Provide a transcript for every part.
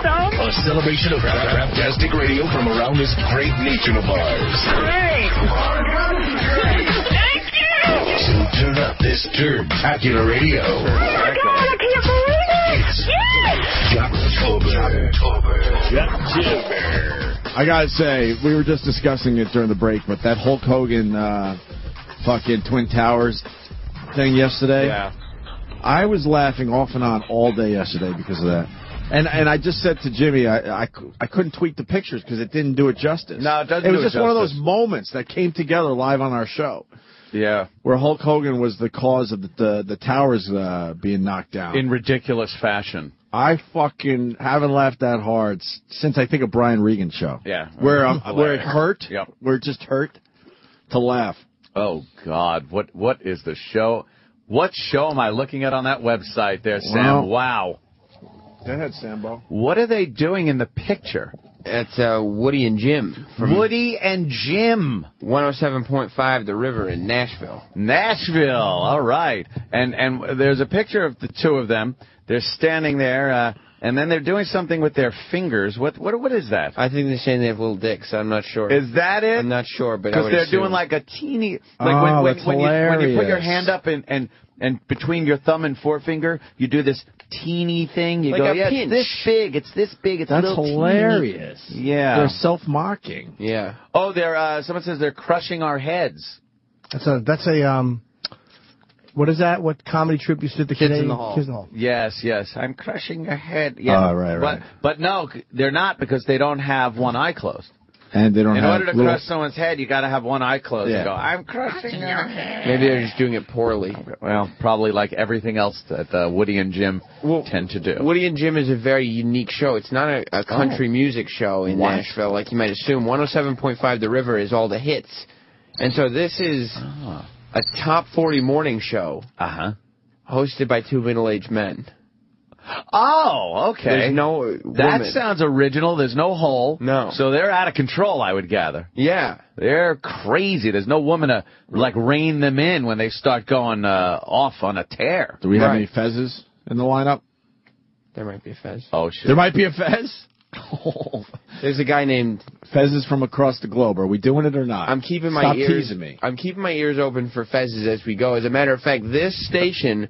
sound? A celebration of craptastic radio from around this great nation of ours. Great. Thank you. So turn up this turn-tacular radio. Oh, my God, I can't believe it. Yes. Jocktober. I gotta say, we were just discussing it during the break, but that Hulk Hogan fucking Twin Towers thing yesterday, I was laughing off and on all day yesterday because of that. And I just said to Jimmy, I couldn't tweet the pictures because it didn't do it justice. No, it doesn't. It was just one of those moments that came together live on our show. Yeah. Where Hulk Hogan was the cause of the towers being knocked down. In ridiculous fashion. I fucking haven't laughed that hard since I think of Brian Regan's show. Yeah. Where it hurt. Yep. Where it just hurt to laugh. Oh, God. What is the show? What show am I looking at on that website there, Sam? Wow. Go ahead, Sambo. What are they doing in the picture? That's Woody and Jim. Woody and Jim. 107.5 The River in Nashville. Nashville. All right. And there's a picture of the two of them. They're standing there, and then they're doing something with their fingers. What is that? I think they're saying they have little dicks. I'm not sure. Is that it? I'm not sure, but because they're doing like a teeny, like when you put your hand up and between your thumb and forefinger, you do this teeny thing. You like go, a pinch. It's this big. It's That's little hilarious. Teeny. Yeah, they're self-mocking. Yeah. Oh, they're someone says they're crushing our heads. That's a what is that? What comedy troupe you said the Kids in the Hall? Kids in the Hall. Yes. I'm crushing your head. Yeah. Right. But no, they're not because they don't have one eye closed. And they don't In have order to crush someone's head, you got to have one eye closed and go, I'm crushing your head. Maybe they're just doing it poorly. Well, probably like everything else that Woody and Jim tend to do. Woody and Jim is a very unique show. It's not a country music show in Nashville, like you might assume. 107.5 The River is all the hits. And so this is a top 40 morning show hosted by two middle-aged men. Oh, okay. There's no woman. That sounds original. There's no hole. No. So they're out of control, I would gather. Yeah. They're crazy. There's no woman to, rein them in when they start going off on a tear. Do we have any Fezzes in the lineup? There might be a Fez. Oh, shit. There might be a Fez? There's a guy named Fezzes from across the globe. Are we doing it or not? I'm keeping my Stop ears. teasing me. I'm keeping my ears open for Fezzes as we go. As a matter of fact, this station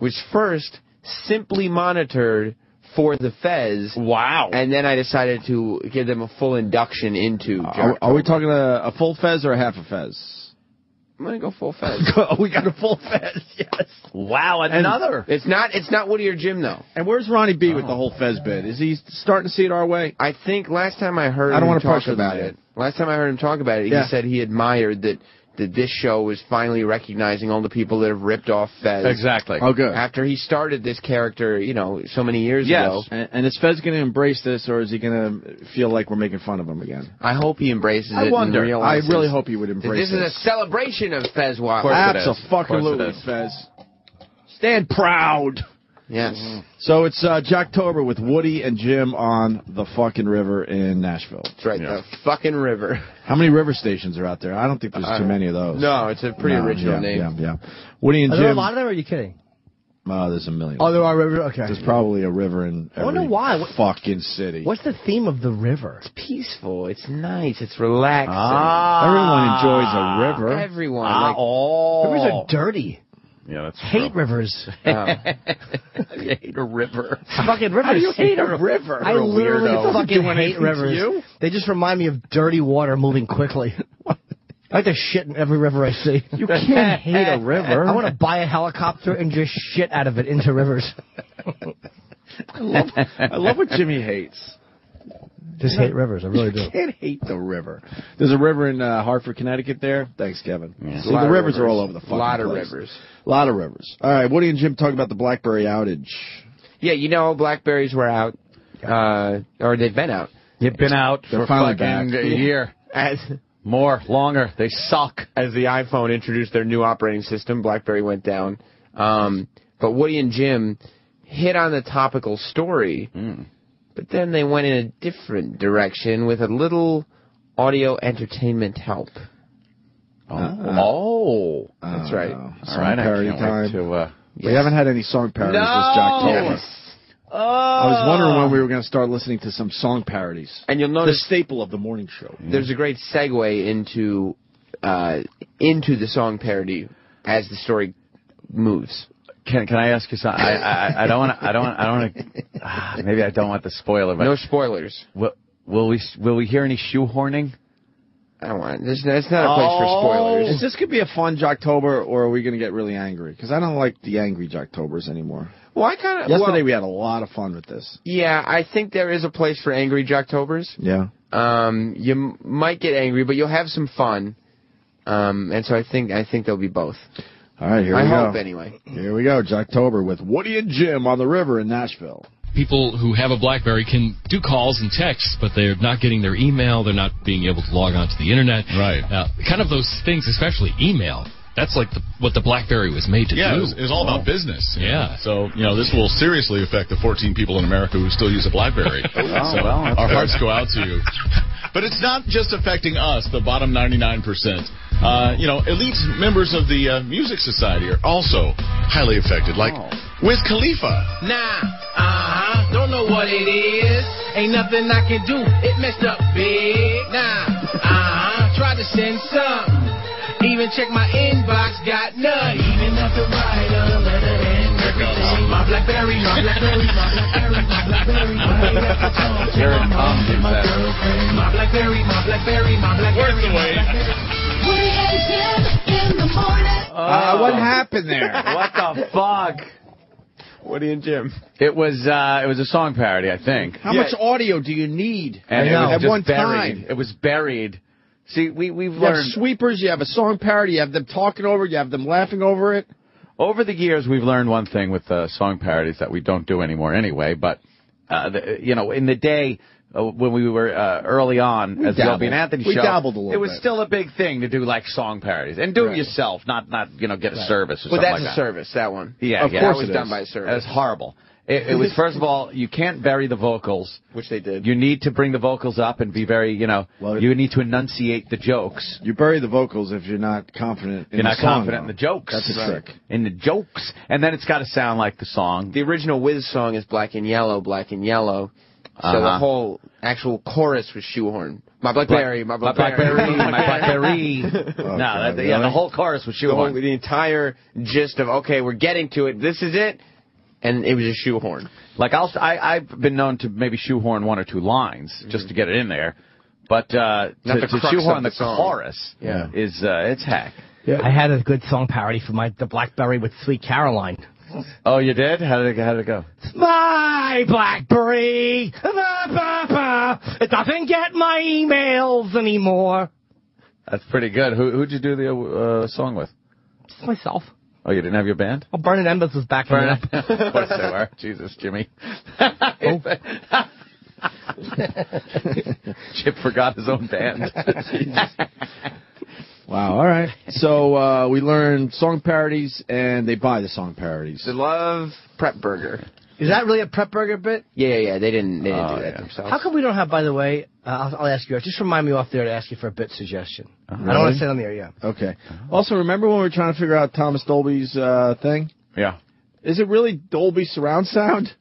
was first simply monitored for the Fez. Wow. And then I decided to give them a full induction into Are we talking a full Fez or a half a Fez? I'm going to go full Fez. We got a full Fez, yes. Wow, another. It's not Woody or Jim, though. And where's Ronnie B with the whole Fez bit? Is he starting to see it our way? I think last time I heard I don't him want to talk push about it. Last time I heard him talk about it, he said he admired that this show was finally recognizing all the people that have ripped off Fez. Exactly. Oh, good. After he started this character, so many years ago. And is Fez going to embrace this, or is he going to feel like we're making fun of him again? I hope he embraces it. I wonder. And realizes I really hope he would embrace this. This is a celebration of Fez Wild. Absolutely, Fez. Stand proud. Yes. So it's Jocktober with Woody and Jim on the fucking river in Nashville. That's right, the fucking river. How many river stations are out there? I don't think there's too many of those. No, it's a pretty original name. Yeah. Woody and Are Jim. there a lot of them, or are you kidding? There's a million. Oh, there are rivers? Okay. There's probably a river in every fucking city. What's the theme of the river? It's peaceful. It's nice. It's relaxing. Everyone enjoys a river. Everyone. Rivers are dirty. Yeah, that's hate rivers. You hate a river. Fucking rivers. How do you hate a river? I literally fucking hate anything rivers. to you? They just remind me of dirty water moving quickly. I like to shit in every river I see. You can't hate a river. I want to buy a helicopter and just shit out of it into rivers. I love what Jimmy hates. Just hate rivers. I really do. You can't hate the river. There's a river in Hartford, Connecticut there. Thanks, Kevin. Yeah. See, the rivers are all over the fucking place. A lot of rivers. All right, Woody and Jim talk about the BlackBerry outage. Yeah, Blackberries were out. Or they've been out. They've been out They're for finally fucking back. a year. Longer. They suck. As the iPhone introduced their new operating system, BlackBerry went down. But Woody and Jim hit on the topical story, but then they went in a different direction with a little audio entertainment help. That's right. Song parody time. To, We haven't had any song parodies this Jocktober. I was wondering when we were going to start listening to some song parodies. And you'll notice the staple of the morning show. There's a great segue into the song parody as the story moves. Can I ask you something? I don't want to. Maybe I don't want to spoil it. But no spoilers. Will we hear any shoehorning? I don't want. It's not a place for spoilers. Is this could be a fun Jocktober, or are we going to get really angry? Because I don't like the angry Jocktobers anymore. Well, I kind of yesterday we had a lot of fun with this. Yeah, I think there is a place for angry Jocktobers. Yeah. You might get angry, but you'll have some fun. And so I think there'll be both. All right, here we go. I hope anyway. Here we go, Jocktober with Woody and Jim on the river in Nashville. People who have a BlackBerry can do calls and texts, but they're not getting their email. They're not being able to log on to the internet. Right. Kind of those things, especially email. That's like what the BlackBerry was made to do. Yeah, it was all about business. Yeah. So, this will seriously affect the 14 people in America who still use a BlackBerry. Our hearts go out to you. But it's not just affecting us, the bottom 99%. Elite members of the Music Society are also highly affected, like Wiz Khalifa. Don't know what it is. Ain't nothing I can do. It messed up big. Tried to send some. Even check my inbox, got none. Even have to write a letter and everything. My BlackBerry, my BlackBerry, my BlackBerry, my BlackBerry. Here it comes, my girlfriend. My BlackBerry, my BlackBerry, my BlackBerry. Woody and Jim in the morning. What happened there? What the fuck? Woody and Jim. It was a song parody, I think. How much audio do you need? And it was at just one buried. time. It was buried. See, we've You learned. have sweepers, you have a song parody, you have them talking over it, you have them laughing over it. Over the years, we've learned one thing with song parodies that we don't do anymore anyway. But, in the day when we were early on as the Opie and Anthony show, dabbled a little it was bit. still a big thing to do like song parodies and do it yourself, not get a service or something But like that's that. a service, that one. Yeah, of yeah, course that it's done by a service. That's horrible. It was, first of all, you can't bury the vocals. Which they did. You need to bring the vocals up and be very, you need to enunciate the jokes. You bury the vocals if you're not confident in You're the not song, confident in the jokes. That's a trick. In the jokes. And then it's got to sound like the song. The original Wiz song is Black and Yellow, Black and Yellow. So the whole actual chorus was shoehorned. My BlackBerry, my BlackBerry, my BlackBerry. The whole chorus was shoehorned. The entire gist of, okay, we're getting to it, this is it, and it was a shoehorn. Like I've been known to maybe shoehorn one or two lines just to get it in there, but to shoehorn the chorus is it's hack. Yeah. I had a good song parody for the BlackBerry with Sweet Caroline. Oh, you did? How did it go? My BlackBerry, it doesn't get my emails anymore. That's pretty good. Who'd you do the song with? Just myself. Oh, you didn't have your band? Oh, Burning Embers was backing it up. Of course they were. Jesus, Jimmy. Chip forgot his own band. Wow, all right. So we learned song parodies, and they buy the song parodies. They love Prep Burger. Is that really a Prep Burger bit? Yeah. They didn't do that themselves. How come we don't have, by the way, I'll ask you, just remind me off there to ask you for a bit suggestion. Really? I don't want to say it on the air yet. Okay. Also, remember when we were trying to figure out Thomas Dolby's thing? Yeah. Is it really Dolby surround sound?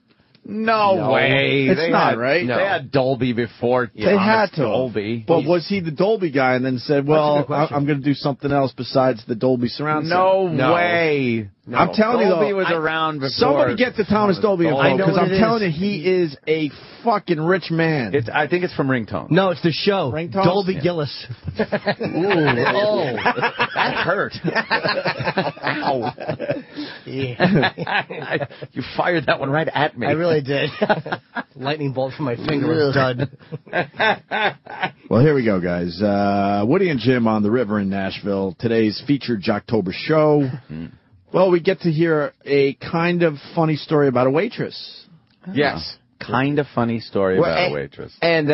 No way. It's not, right? No. They had Dolby before. They had to. Dolby. But was he the Dolby guy and then said, well, I'm going to do something else besides the Dolby surround sound? No way. No. I'm telling you, though. Dolby was around before. Somebody get the Thomas Dolby info, because I'm telling you, he is a fucking rich man. I think it's from Ringtone. No, it's the show. Ringtones? Dolby Gillis. Ooh. Oh, that hurt. Ow. Yeah. You fired that one right at me. I really did. Lightning bolt from my finger was done. Well, here we go, guys. Woody and Jim on the river in Nashville. Today's featured Jocktober show. Well, we get to hear a kind of funny story about a waitress. Yes. Kind of funny story about a waitress. And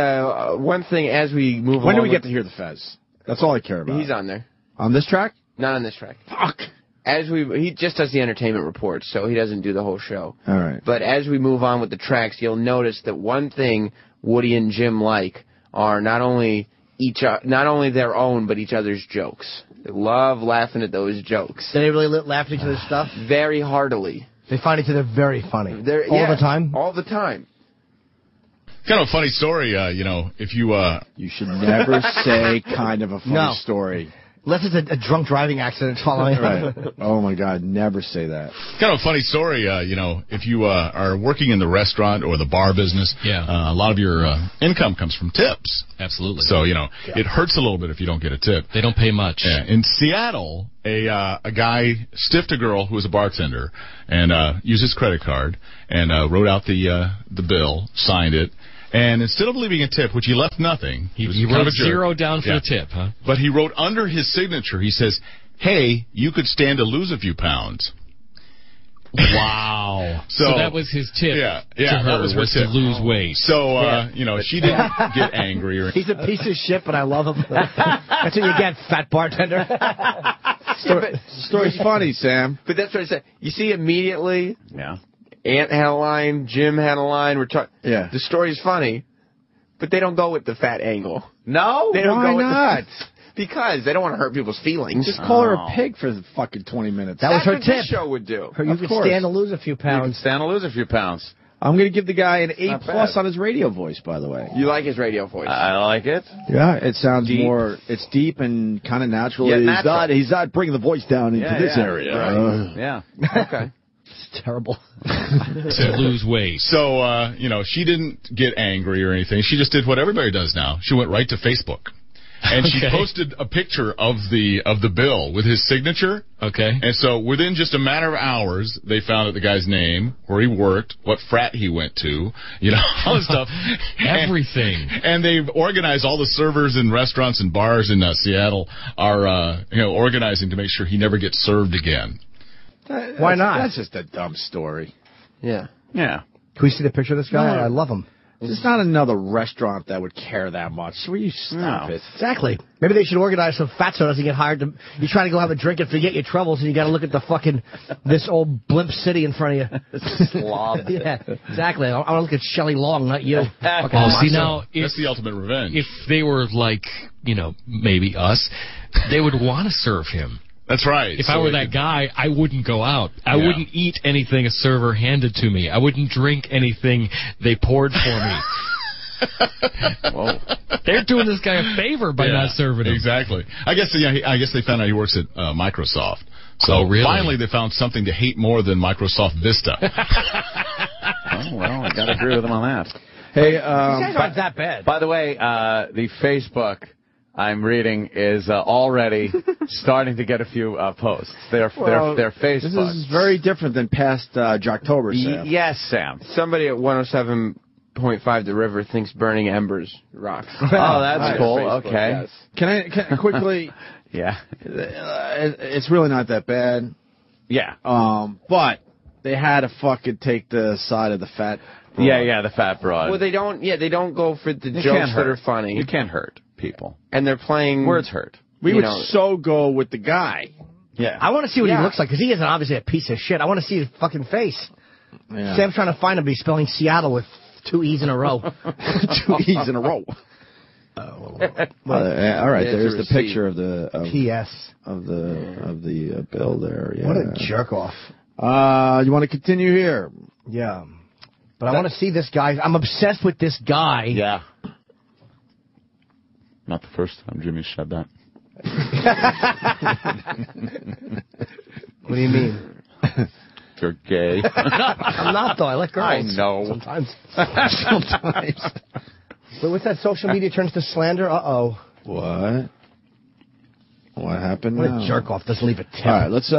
one thing as we move on. When do we get to hear the Fez? That's all I care about. He's on there. On this track? Not on this track. Fuck. He just does the entertainment reports, so he doesn't do the whole show. All right. But as we move on with the tracks, you'll notice that one thing Woody and Jim like are not only their own, but each other's jokes. They love laughing at those jokes. Do they really laugh at each other's stuff? Very heartily. They find each other very funny. All the time? All the time. Kind of a funny story, if you... You should never say kind of a funny story. Unless it's a drunk driving accident following. Right. Oh, my God. Never say that. Kind of a funny story, if you are working in the restaurant or the bar business, a lot of your income comes from tips. Absolutely. So, it hurts a little bit if you don't get a tip. They don't pay much. Yeah. In Seattle, a guy stiffed a girl who was a bartender and used his credit card and wrote out the bill, signed it. And instead of leaving a tip, which he left nothing, he wrote zero down for the tip, huh? But he wrote under his signature, he says, "Hey, you could stand to lose a few pounds." Wow. So that was his tip to her, that was her tip. To lose weight. So, she didn't get angry. He's a piece of shit, but I love him. That's what you get, fat bartender. Story's funny, Sam. But that's what I said. You see immediately... Yeah. Ant had a line, Jim had a line. The story's funny, but they don't go with the fat angle. No? They don't Why go with not? Because they don't want to hurt people's feelings. Just call her a pig for fucking 20 minutes. That was her what tip. This show would do. You could stand to lose a few pounds. Stand to lose a few pounds. I'm going to give the guy an A+ bad. on his radio voice, by the way. You like his radio voice? I like it. Yeah, it sounds Deep. more. It's deep and kind of natural. Yeah, natural. He's not bringing the voice down into this area. Right. Yeah. Okay. It's terrible. To lose weight. So, she didn't get angry or anything. She just did what everybody does now. She went right to Facebook. And she posted a picture of the bill with his signature. Okay. And so within just a matter of hours, they found out the guy's name, where he worked, what frat he went to, all this stuff. Everything. And they've organized all the servers in restaurants and bars in Seattle are, organizing to make sure he never gets served again. Why not? That's just a dumb story. Yeah. Yeah. Can we see the picture of this guy? I love him. There's not another restaurant that would care that much. Will you stop it? Exactly. Maybe they should organize some fatso doesn't get hired. You're trying to go have a drink and forget your troubles, and you got to look at the fucking this old blimp city in front of you. Slob. Yeah, exactly. I want to look at Shelley Long, not you. See now, that's the ultimate revenge. If they were like, maybe us, they would want to serve him. That's right. If I were that guy, I wouldn't go out. I wouldn't eat anything a server handed to me. I wouldn't drink anything they poured for me. Whoa. They're doing this guy a favor by not serving him. Exactly. I guess they found out he works at Microsoft. So really? Finally they found something to hate more than Microsoft Vista. Oh, well, I got to agree with them on that. Hey, these guys aren't that bad. By the way, the Facebook I'm reading is already starting to get a few posts. Their Facebook. This is very different than past Jocktober, Sam. Yes, Sam. Somebody at 107.5 The River thinks burning embers rocks. Oh, that's cool. Facebook, Okay. yes. Can I quickly? Yeah. It's really not that bad. Yeah. But they had to fucking take the side of the fat broad. Yeah, the fat broad. Well, they don't go for the jokes that are funny. You can't hurt people. And they're playing... Words hurt. We would so go with the guy. Yeah. I want to see what he looks like, because he isn't obviously a piece of shit. I want to see his fucking face. Yeah. Sam's trying to find him, but he's spelling Seattle with 2 E's in a row. 2 E's in a row. All right, there's the picture of the P.S. of the bill there. Yeah. What a jerk off. You want to continue here? Yeah. But I want to see this guy. I'm obsessed with this guy. Yeah. Not the first time Jimmy said that. What do you mean? You're gay. I'm not, though. I like girls. I know. Sometimes. Sometimes. But what's that social media turns to slander? Uh-oh. What happened What now? a jerk off. Doesn't leave a tip. All right, let's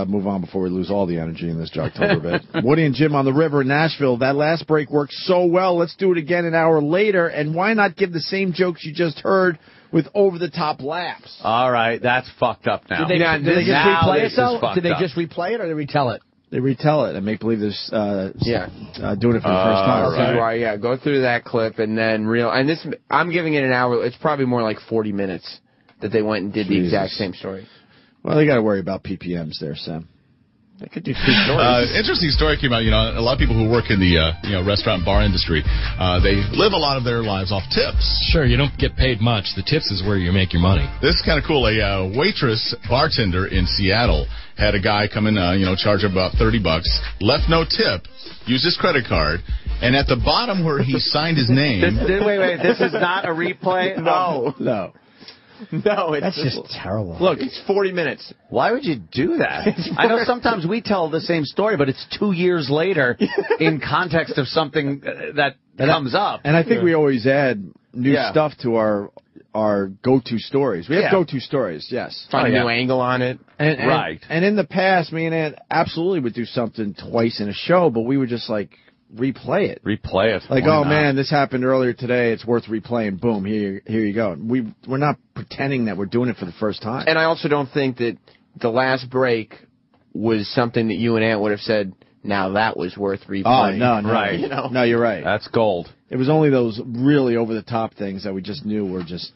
move on before we lose all the energy in this Jocktober bit. Woody and Jim on the river in Nashville. That last break worked so well. Let's do it again an hour later. And why not give the same jokes you just heard with over-the-top laughs? All right, that's fucked up now. Did they just replay it, though? Did they up. just replay it, or did they retell it? They retell it and make believe they're doing it for the first time. This is why, go through that clip and then and this, I'm giving it an hour. It's probably more like 40 minutes that they went and did the exact same story. Well, they got to worry about PPMs there, Sam. They could do 2 stories. Interesting story came out. A lot of people who work in the restaurant and bar industry, they live a lot of their lives off tips. Sure, you don't get paid much. The tips is where you make your money. This is kind of cool. A waitress bartender in Seattle had a guy come in, charge him about $30, left no tip, used his credit card, and at the bottom where he signed his name. Wait. This is not a replay? No. That's just terrible. Look, it's 40 minutes. Why would you do that? I know sometimes we tell the same story, but it's 2 years later in context of something that comes up. And I think we always add new stuff to our go-to stories. We have go-to stories, yes. Find a new angle on it. And in the past, me and Ed absolutely would do something twice in a show, but we would just replay it. Like, man, this happened earlier today. It's worth replaying. Boom, here you go. We're not pretending that we're doing it for the first time. And I also don't think that the last break was something that you and Ant would have said, now that was worth replaying. Oh, no. Right. No, you're right. That's gold. It was only those really over-the-top things that we just knew were just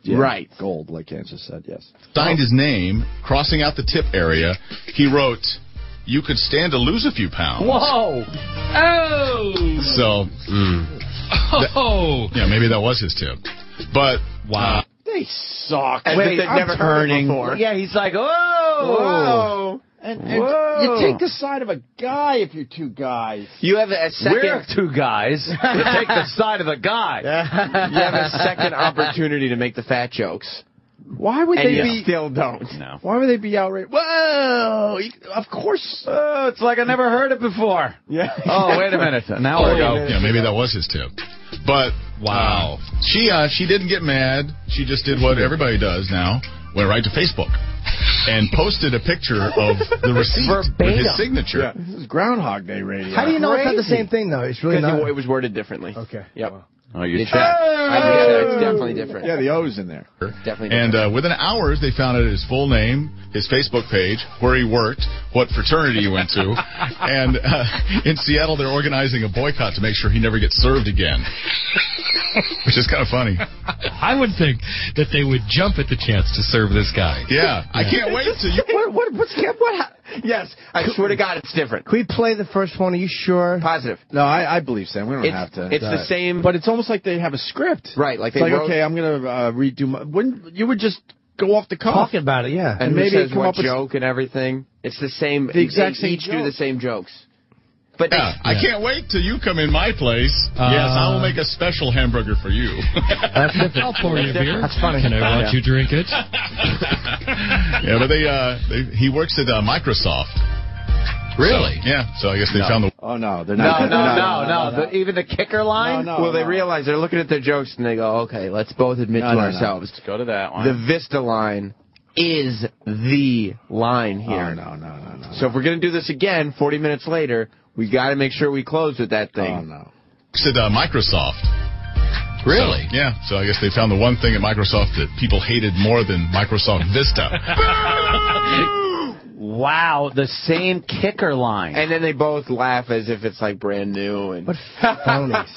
gold, like Ant just said, yes. Signed his name, crossing out the tip area. He wrote, "You could stand to lose a few pounds." Whoa! Oh! So, maybe that was his tip. But, wow. They suck. Wait, I'm never turning. heard before. Yeah, he's like, whoa! And you take the side of a guy if you're 2 guys. You have a second. We're 2 guys. You take the side of a guy. You have a second opportunity to make the fat jokes. Why would And they you still don't. No. Why would they be outraged? Whoa! Of course. Oh, it's like I never heard it before. Yeah. Oh, wait a minute. Now I go. yeah, maybe that was his tip. But, wow. She didn't get mad. She just did what everybody does now. Went right to Facebook and posted a picture of the receipt with his signature. Yeah. This is Groundhog Day radio. How do you know it's not the same thing, though? It's really not. It was worded differently. Okay. Yep. Wow. Oh, you checked. I did check. It's definitely different. Yeah, the O's in there. Definitely And different. within hours, they found out his full name, his Facebook page, where he worked, what fraternity he went to. And in Seattle, they're organizing a boycott to make sure he never gets served again. Which is kind of funny. I would think that they would jump at the chance to serve this guy. Yeah. I can't wait till you... Yes, I swear to God, it's different. Can we play the first one? Are you sure? Positive. No, I believe Sam. We don't have to. It's the same. But it's almost like they have a script. Right, like it's they wrote, okay, I'm going to redo my... Wouldn't you would just go off the cuff. Talking about it, yeah. And maybe who says come what up with joke and everything. It's the same. The exact they same each do joke. the same jokes. But I can't wait till you come in my place. Yes, I will make a special hamburger for you. That's different. I'll pour you a beer. That's funny. Can I watch you drink it? Yeah, but he works at Microsoft. Really? So, yeah, so I guess they found the... Oh, no, they're not. No. Even the kicker line? Well, they realize they're looking at their jokes and they go, okay, let's both admit to ourselves. Let's go to that one. The Vista line is the line here. Oh, no. So if we're going to do this again 40 minutes later, we got to make sure we close with that thing. Oh, no. Works at Microsoft. Really? So, yeah, so I guess they found the one thing at Microsoft that people hated more than Microsoft Vista. Wow, the same kicker line. And then they both laugh as if it's like brand new. And What phonies.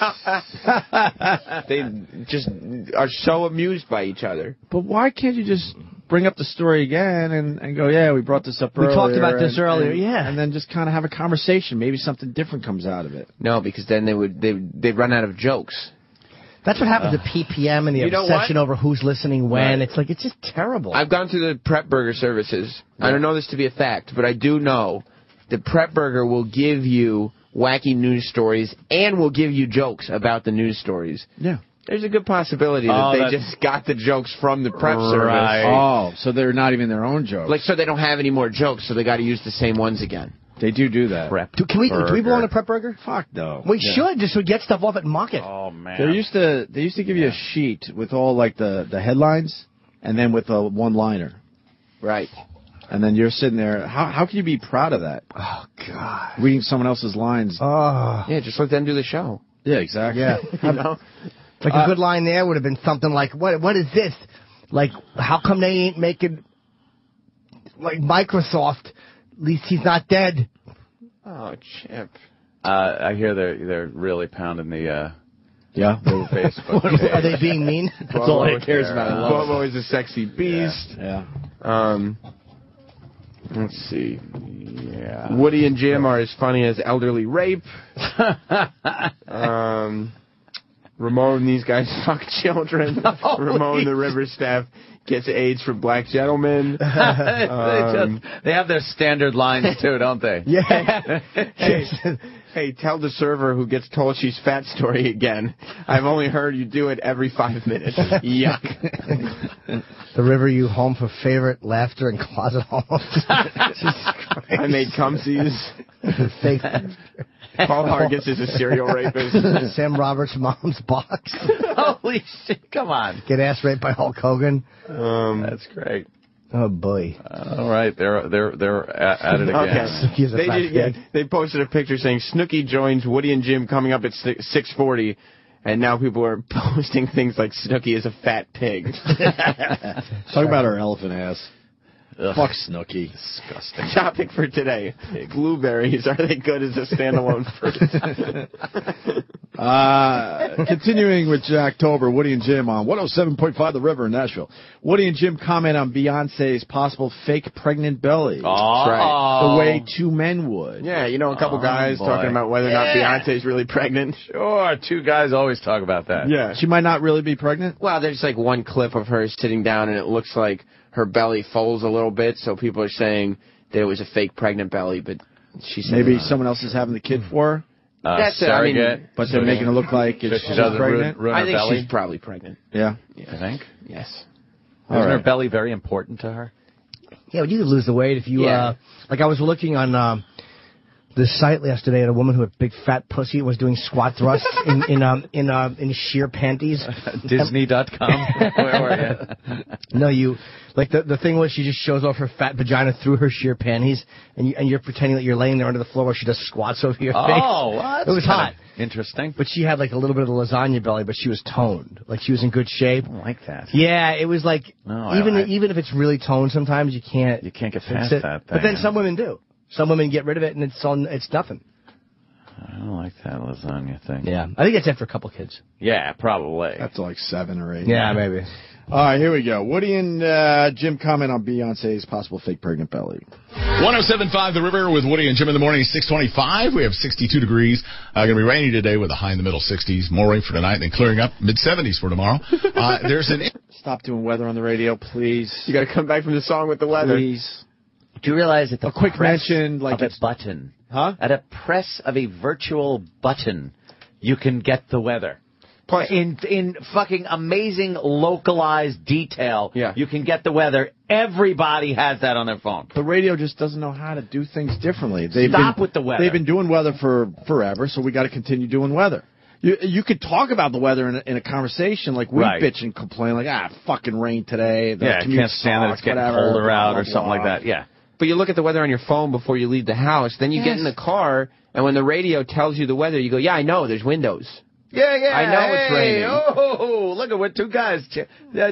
they just are so amused by each other. But why can't you just bring up the story again and go, yeah, we brought this up earlier. We talked about this earlier, yeah. And then just kind of have a conversation. Maybe something different comes out of it. No, because then they'd run out of jokes. That's what happens to PPM and the You know obsession what? over who's listening when. Right. It's like, it's just terrible. I've gone through the Prep Burger services. I don't know this to be a fact, but I do know that Prep Burger will give you wacky news stories and will give you jokes about the news stories. Yeah. There's a good possibility that they just got the jokes from the Prep service. Oh, so they're not even their own jokes. Like, so they don't have any more jokes, so they got to use the same ones again. They do that. Can we belong to Prep Burger? Fuck no. We should, just to get stuff off at market. Oh, man. They used to give you a sheet with all like the headlines and then with a one-liner. Right. And then you're sitting there. How can you be proud of that? Oh, God. Reading someone else's lines. Oh. Yeah, just let them do the show. Yeah, exactly. Yeah. You know? Like a good line there would have been something like, what is this? Like, how come they ain't making, like, Microsoft, at least he's not dead. Oh, Chip. I hear they're really pounding the Facebook page. Are they being mean? That's all he cares about. Bobo is a sexy beast. Yeah. Let's see. Yeah. Woody and Jim are as funny as elderly rape. Ramon, these guys fuck children. Ramon, the river staff, gets AIDS from black gentlemen. They have their standard lines, too, don't they? Yeah. Hey, tell the server who gets told she's fat story again. I've only heard you do it every 5 minutes. Yuck. The river you home for favorite laughter and closet homes. I made cumsies. Fake. Paul Hargis is a serial rapist. Sam Roberts' mom's box. Holy shit, come on. Get ass raped by Hulk Hogan. That's great. Oh, boy. All right, they're at it again. Okay. They posted a picture saying Snooki joins Woody and Jim coming up at 6:40, and now people are posting things like Snooki is a fat pig. Talk about her elephant ass. Ugh. Fuck Snooki. Disgusting. Topic for today. Blueberries, are they good as a standalone fruit? Continuing with Jocktober, Woody and Jim on 107.5 The River in Nashville. Woody and Jim comment on Beyonce's possible fake pregnant belly. That's right. The way two men would. Yeah, you know, a couple guys talking about whether or not Beyonce's really pregnant. Sure, two guys always talk about that. Yeah. She might not really be pregnant? Well, there's like one clip of her sitting down, and it looks like her belly folds a little bit, so people are saying that it was a fake pregnant belly, but she's maybe someone else is having the kid for her. That's it. I mean, but they're making it look like she's pregnant. I think she's probably pregnant. Yeah. You think? Yes. Isn't her belly very important to her? Yeah, but you could lose the weight if you like. I was looking on the site yesterday at a woman who had big fat pussy was doing squat thrusts in sheer panties. Disney.com. Where were you? No, the thing was she just shows off her fat vagina through her sheer panties, and you're pretending that you're laying there under the floor while she does squats over your face. Oh, what? It was hot. Interesting. But she had like a little bit of the lasagna belly, but she was toned. Like she was in good shape. I don't like that. Yeah, it was like even if it's really toned, sometimes you can't get past that thing. But then some women do. Some women get rid of it and it's nothing. I don't like that lasagna thing. Yeah, I think it's after a couple kids. Yeah, probably. That's like 7 or 8. Yeah, maybe. All right, here we go. Woody and Jim comment on Beyonce's possible fake pregnant belly. 107.5 The River with Woody and Jim in the morning. 6:25. We have 62 degrees. Going to be rainy today with a high in the middle 60s. More rain for tonight, then clearing up mid-70s for tomorrow. Stop doing weather on the radio, please. You got to come back from the song with the weather. Please. Do you realize that a quick mention, like a button, huh? At a press of a virtual button, you can get the weather. Plus, in fucking amazing localized detail, yeah. You can get the weather. Everybody has that on their phone. The radio just doesn't know how to do things differently. Stop with the weather. They've been doing weather for forever, so we got to continue doing weather. You could talk about the weather in a conversation like we bitch and complain like fucking rain today. I can't stand that it's getting colder out or something like that. Yeah. But you look at the weather on your phone before you leave the house. Then you get in the car, and when the radio tells you the weather, you go, yeah, I know, there's windows. Yeah. I know it's raining. Oh, look at what two guys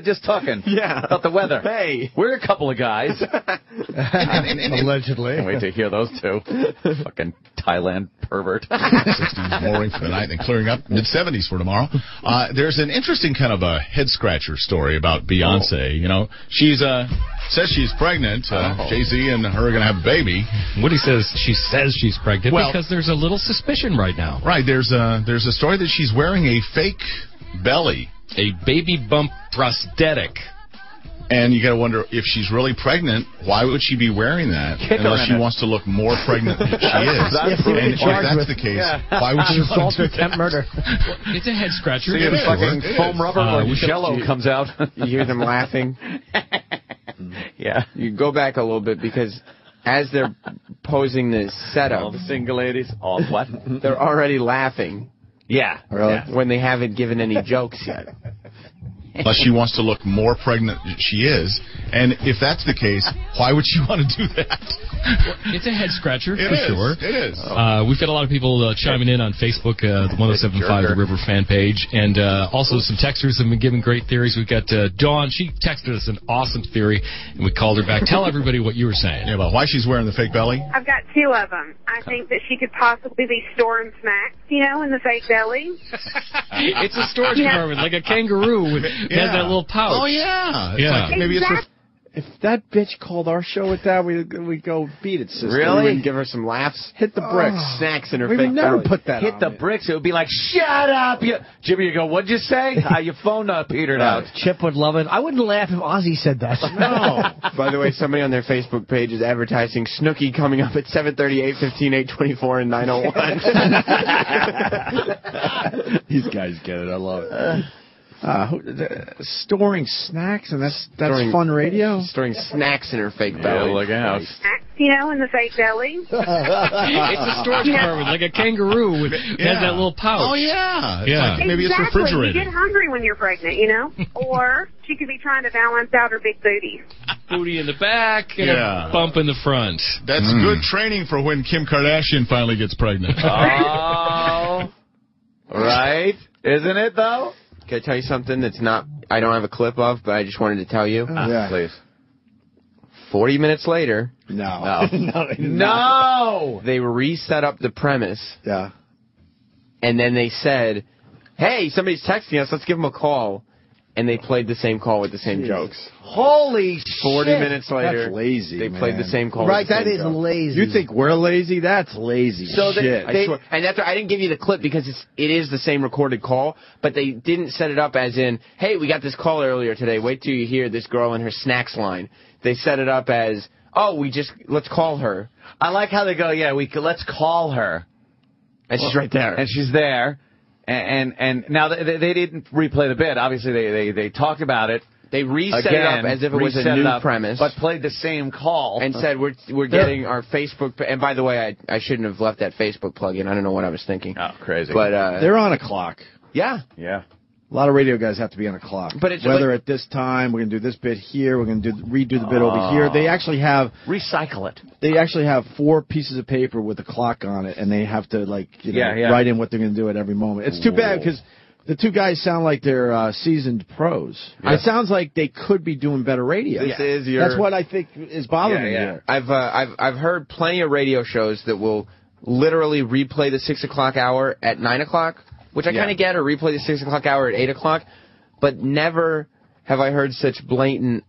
just talking about the weather. Hey. We're a couple of guys. Allegedly. Can't wait to hear those two. Fucking Thailand pervert. 60s, more rain for the night, then clearing up mid-70s for tomorrow. There's an interesting kind of a head-scratcher story about Beyonce. You know, she's says she's pregnant. Jay-Z and her are going to have a baby. Woody says she's pregnant because there's a little suspicion right now. Right. There's a story that she's wearing a fake belly. A baby bump prosthetic. And you got to wonder, if she's really pregnant, why would she be wearing that unless she wants to look more pregnant than she is? And if that's the case, why would she want to do that? Murder. It's a head scratcher. See, fucking foam rubber when Jello comes out. You hear them laughing. Yeah. You go back a little bit because as they're posing this setup, all the single ladies, all what? They're already laughing. Yeah. Really? Yeah. When they haven't given any jokes yet. Unless she wants to look more pregnant than she is. And if that's the case, why would she want to do that? It's a head scratcher, for sure. It is. We've got a lot of people chiming in on Facebook, the 107.5 The River fan page, and also some texters have been giving great theories. We've got Dawn. She texted us an awesome theory, and we called her back. Tell everybody what you were saying. Yeah, about why she's wearing the fake belly? I've got 2 of them. I think that she could possibly be storing snacks, in the fake belly. It's a storage compartment, like a kangaroo. It has that little pouch. Oh, yeah. Yeah. Maybe it's If that bitch called our show with that, we'd go beat it, sister. Really? We wouldn't give her some laughs. Hit the bricks. Snacks in her We fake would never belly. put that Hit on the me. bricks. It would be like, shut up. Jimmy, you go, what'd you say? Your phone petered out. Chip would love it. I wouldn't laugh if Ozzy said that. No. By the way, somebody on their Facebook page is advertising Snooki coming up at 7:30, 8:15, 8:24, and 9:01. These guys get it. I love it. Storing snacks, and that's fun radio. Storing snacks in her fake Yeah, belly. look out. Snacks, in the fake belly. It's a storage compartment, like a kangaroo. It has that little pouch. Oh, yeah. Yeah. Like maybe Exactly. it's refrigerated. You get hungry when you're pregnant, Or she could be trying to balance out her big booty. Booty in the back and Yeah. a bump in the front. That's good training for when Kim Kardashian finally gets pregnant. Oh, right. Isn't it, though? Can I tell you something that's not, I don't have a clip of, but I just wanted to tell you? Yeah. Please. 40 minutes later, No. No! they reset up the premise, Yeah. and then they said, hey, somebody's texting us, let's give them a call. And they played the same call with the same jokes. Holy 40 shit. minutes later, That's lazy, they man. played the same call Right, with the that same is joke. lazy. You think we're lazy? That's lazy So shit. I swear. And that's why I didn't give you the clip because it is the same recorded call, but they didn't set it up as in, hey, we got this call earlier today. Wait till you hear this girl in her snacks line. They set it up as, let's call her. I like how they go, let's call her. And she's right there. And she's there. And now they didn't replay the bit. Obviously, they talked about it. They reset it up as if it was a new premise. But played the same call. And said, we're getting our Facebook... And by the way, I shouldn't have left that Facebook plug in. I don't know what I was thinking. Oh, crazy. But They're on a clock. Yeah. Yeah. A lot of radio guys have to be on a clock. But it's whether at this time, we're going to do this bit here, we're going to redo the bit over here. They actually have... Recycle it. They actually have 4 pieces of paper with a clock on it, and they have to, write in what they're going to do at every moment. It's too bad, because the two guys sound like they're seasoned pros. Yeah. It sounds like they could be doing better radio. That's what I think is bothering me here. I've heard plenty of radio shows that will literally replay the 6 o'clock hour at 9 o'clock, which I kind of get, or replay the 6 o'clock hour at 8 o'clock, but never have I heard such blatant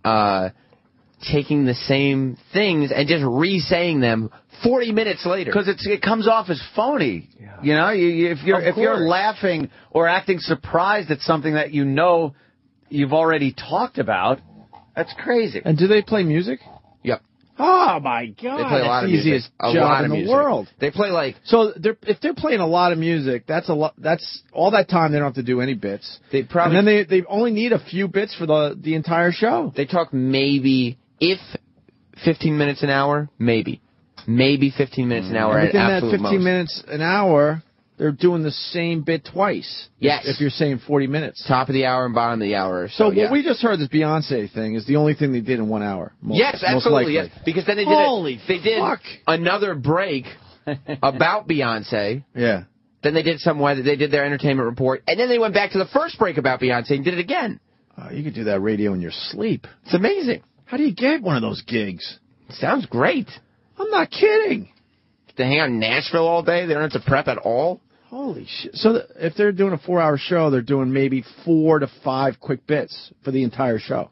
taking the same things and just re-saying them 40 minutes later. Because it comes off as phony. Yeah. If you're laughing or acting surprised at something that you've already talked about, that's crazy. And do they play music? Yep. Oh my God! They play a lot of music. Easiest job in the world. They play if they're playing a lot of music, that's all that time they don't have to do any bits. They probably and then they only need a few bits for the entire show. They talk maybe 15 minutes an hour, maybe 15 minutes an hour. Within at absolute that 15 most. minutes an hour, they're doing the same bit twice. Yes. If you're saying 40 minutes. Top of the hour and bottom of the hour. So what we just heard, this Beyonce thing, is the only thing they did in 1 hour. Yes, absolutely. Yes. Because then they did another break about Beyonce. Yeah. Then they did they did their entertainment report, and then they went back to the first break about Beyonce and did it again. You could do that radio in your sleep. It's amazing. How do you get one of those gigs? Sounds great. I'm not kidding. To hang out in Nashville all day, they don't have to prep at all. Holy shit. So if they're doing a 4-hour show, they're doing maybe 4 to 5 quick bits for the entire show.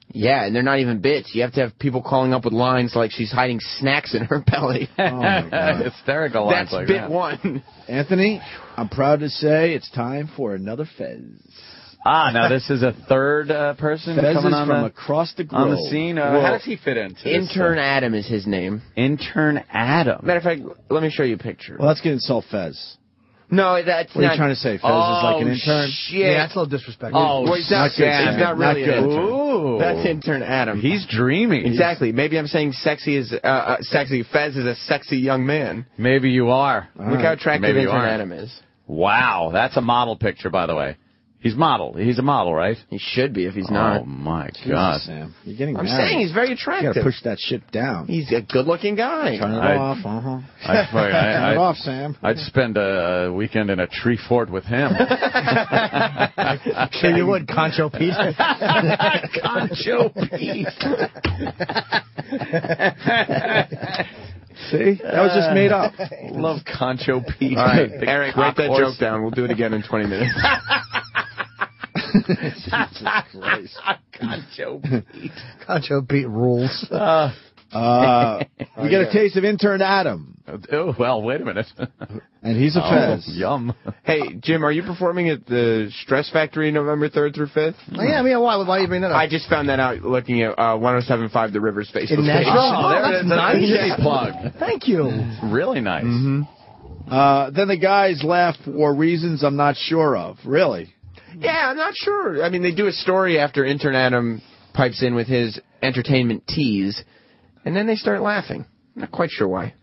Yeah, and they're not even bits. You have to have people calling up with lines like she's hiding snacks in her belly. Oh, my God. Hysterical lines That's like bit that. one. Anthony, I'm proud to say it's time for another Fez. Now this is a third person Fez coming is on from across the globe. on the scene. How does he fit into Intern this? Adam is his name. Intern Adam. Matter of fact, let me show you a picture. Well, let's get insult Fez. No, that's What are you trying to say? Fez is like an intern? Shit. Yeah, that's a little disrespectful. Well, he's not good. He's not really an intern. Ooh. That's Intern Adam. He's dreamy. Exactly. Maybe I'm saying sexy is sexy. Fez is a sexy young man. Maybe you are. Look how attractive Maybe you Intern are. Adam is. Wow, that's a model picture, by the way. He's a model, right? He should be if he's not. Oh my Jesus, God, Sam. You're getting I'm mad. saying he's very You attractive. got to push that shit down. He's a good-looking guy. Turn it off. Uh-huh. Turn it off, Sam. I'd spend a weekend in a tree fort with him. Sure you would, Concho Pete. Concho Pete. See? That was just made up. Love Concho Pete. All right, Eric, write that joke down. We'll do it again in 20 minutes. Concho Pete. Concho Pete rules. We get a taste of intern Adam. Oh, well, wait a minute. And he's a Fez. Yum. Hey, Jim, are you performing at the Stress Factory November 3rd through 5th? Yeah, I mean, why you bring that up? I just found that out looking at 107.5 The River's Facebook In page. Nashville? Oh, there that's it is. nice. Easy plug. Thank you. Really nice. Then the guys laugh for reasons I'm not sure of. Really? Yeah, I'm not sure. I mean, they do a story after intern Adam pipes in with his entertainment tease, and then they start laughing. Not quite sure why.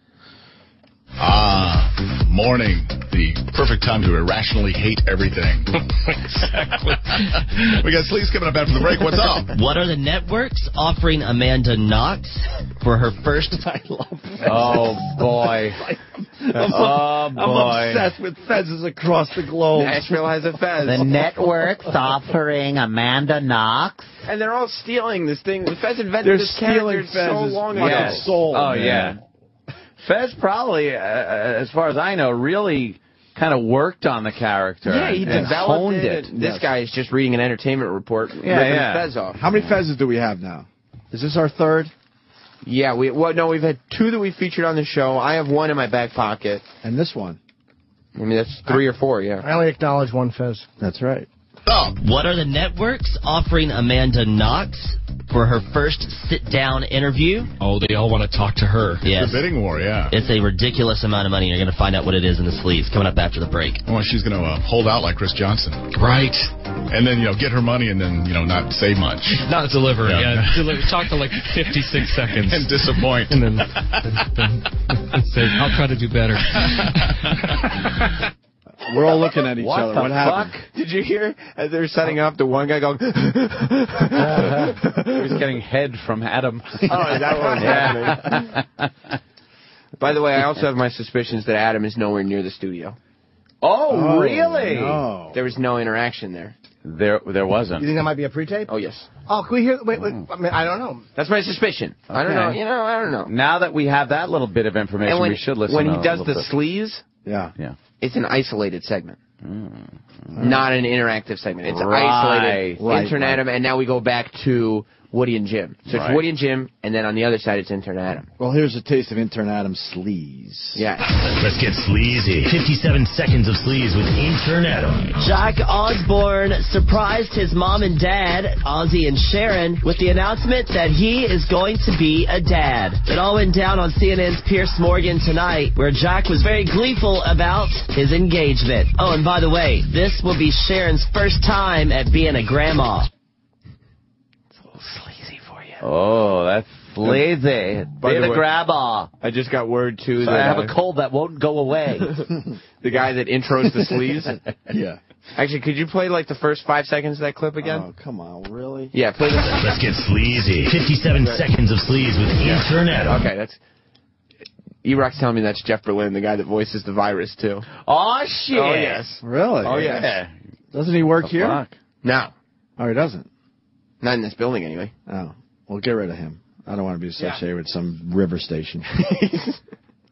Morning. The perfect time to irrationally hate everything. Exactly. We got Sleaze coming up after the break. What's up? What are the networks offering Amanda Knox for her first... Oh, boy. I'm obsessed with Fezes across the globe. Nashville has a Fez. The network's offering Amanda Knox. And they're all stealing this thing. The Fez invented this character so long ago. Yes. Soul, oh, man. yeah. Fez probably, as far as I know, really kind of worked on the character. Yeah, he and developed honed it. This guy is just reading an entertainment report, ripping Fez off. How many Fezes do we have now? Is this our third? Yeah, we've had 2 that we featured on the show. I have 1 in my back pocket. And this one? I mean, that's 3 or 4, yeah. I only acknowledge one Fez. That's right. What are the networks offering Amanda Knox for her first sit-down interview? Oh, they all want to talk to her. Yes. The bidding war, yeah. It's a ridiculous amount of money. You're going to find out what it is in the sleeves coming up after the break. Well, she's going to hold out like Chris Johnson. Right. And then, get her money and then, not say much. Not deliver. Yeah. Talk to like 56 seconds. And disappoint. And then say, I'll try to do better. We're all looking at each other. What happened? Did you hear as they were setting up the one guy going? He was getting head from Adam. Oh, is that what was happening? By the way, I also have my suspicions that Adam is nowhere near the studio. Oh, really? No. There was no interaction there. There wasn't. You think that might be a pre-tape? Oh, yes. Oh, can we hear... Wait, I mean, I don't know. That's my suspicion. Okay. I don't know. I don't know. Now that we have that little bit of information, we should listen when to he does a the little bit. sleaze, Yeah. it's an isolated segment. Not an interactive segment. It's Right. isolated. Intern Adam, and now we go back to Woody and Jim. So it's Woody and Jim, and then on the other side it's Intern Adam. Well, here's a taste of intern Adam's sleaze. Yeah. Let's get sleazy. 57 seconds of sleaze with intern Adam. Jack Osborne surprised his mom and dad, Ozzy and Sharon, with the announcement that he is going to be a dad. It all went down on CNN's Piers Morgan tonight, where Jack was very gleeful about his engagement. Oh, and by the way, this will be Sharon's first time at being a grandma. Oh, that's sleazy. By Be the the way- grabber. I just got word, too, So that I have a cold that won't go away. the guy that intros the sleaze. Yeah. Actually, could you play, like, the first 5 seconds of that clip again? Oh, come on, really? Yeah, play the... Let's get sleazy. 57 seconds of sleaze with intern Adam. Okay, that's... E-Rock's telling me that's Jeff Berlin, the guy that voices the virus, too. Oh, shit. Oh, yes. Really? Oh, yes. Yeah. Doesn't he work here? Fuck. No. Oh, he doesn't? Not in this building, anyway. Oh. Well, get rid of him. I don't want to be associated with some river station.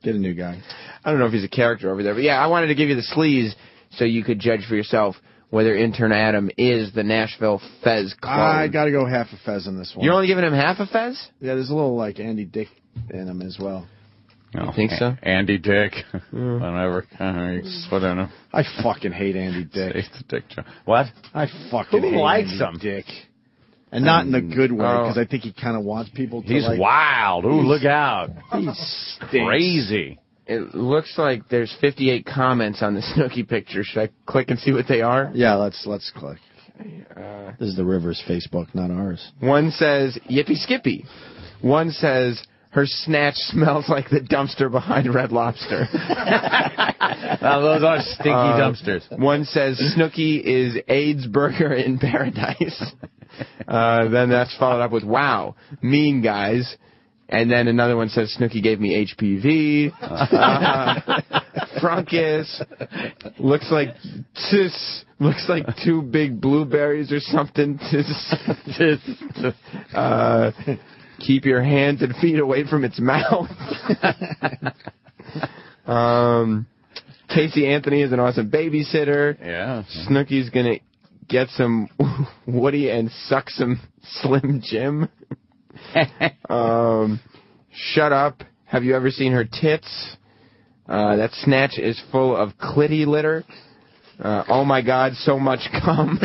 Get a new guy. I don't know if he's a character over there, but yeah, I wanted to give you the sleaze so you could judge for yourself whether Intern Adam is the Nashville Fez clone. I got to go half a Fez on this one. You're only giving him half a Fez? Yeah, there's a little, like, Andy Dick in him as well. No, think so? Andy Dick. Whatever. Whatever. I fucking hate Andy Dick. It's a dick joke. What? I fucking Who hate likes Andy him? Dick. And not in the good way, because I think he kind of wants people to, He's like... wild. Ooh, look out. He's crazy. It looks like there's 58 comments on the Snooki picture. Should I click and see what they are? Yeah, let's click. This is the River's Facebook, not ours. One says, Yippee Skippy. One says, her snatch smells like the dumpster behind Red Lobster. Now, those are stinky dumpsters. One says, Snooki is AIDS burger in paradise. Then that's followed up with, wow, mean guys. And then another one says, Snooki gave me HPV. Frunkus. Looks like 2 big blueberries or something. Keep your hands and feet away from its mouth. Casey Anthony is an awesome babysitter. Yeah. Snooki's gonna get some Woody and suck some Slim Jim. Shut up. Have you ever seen her tits? That snatch is full of clitty litter. Oh my God, so much cum.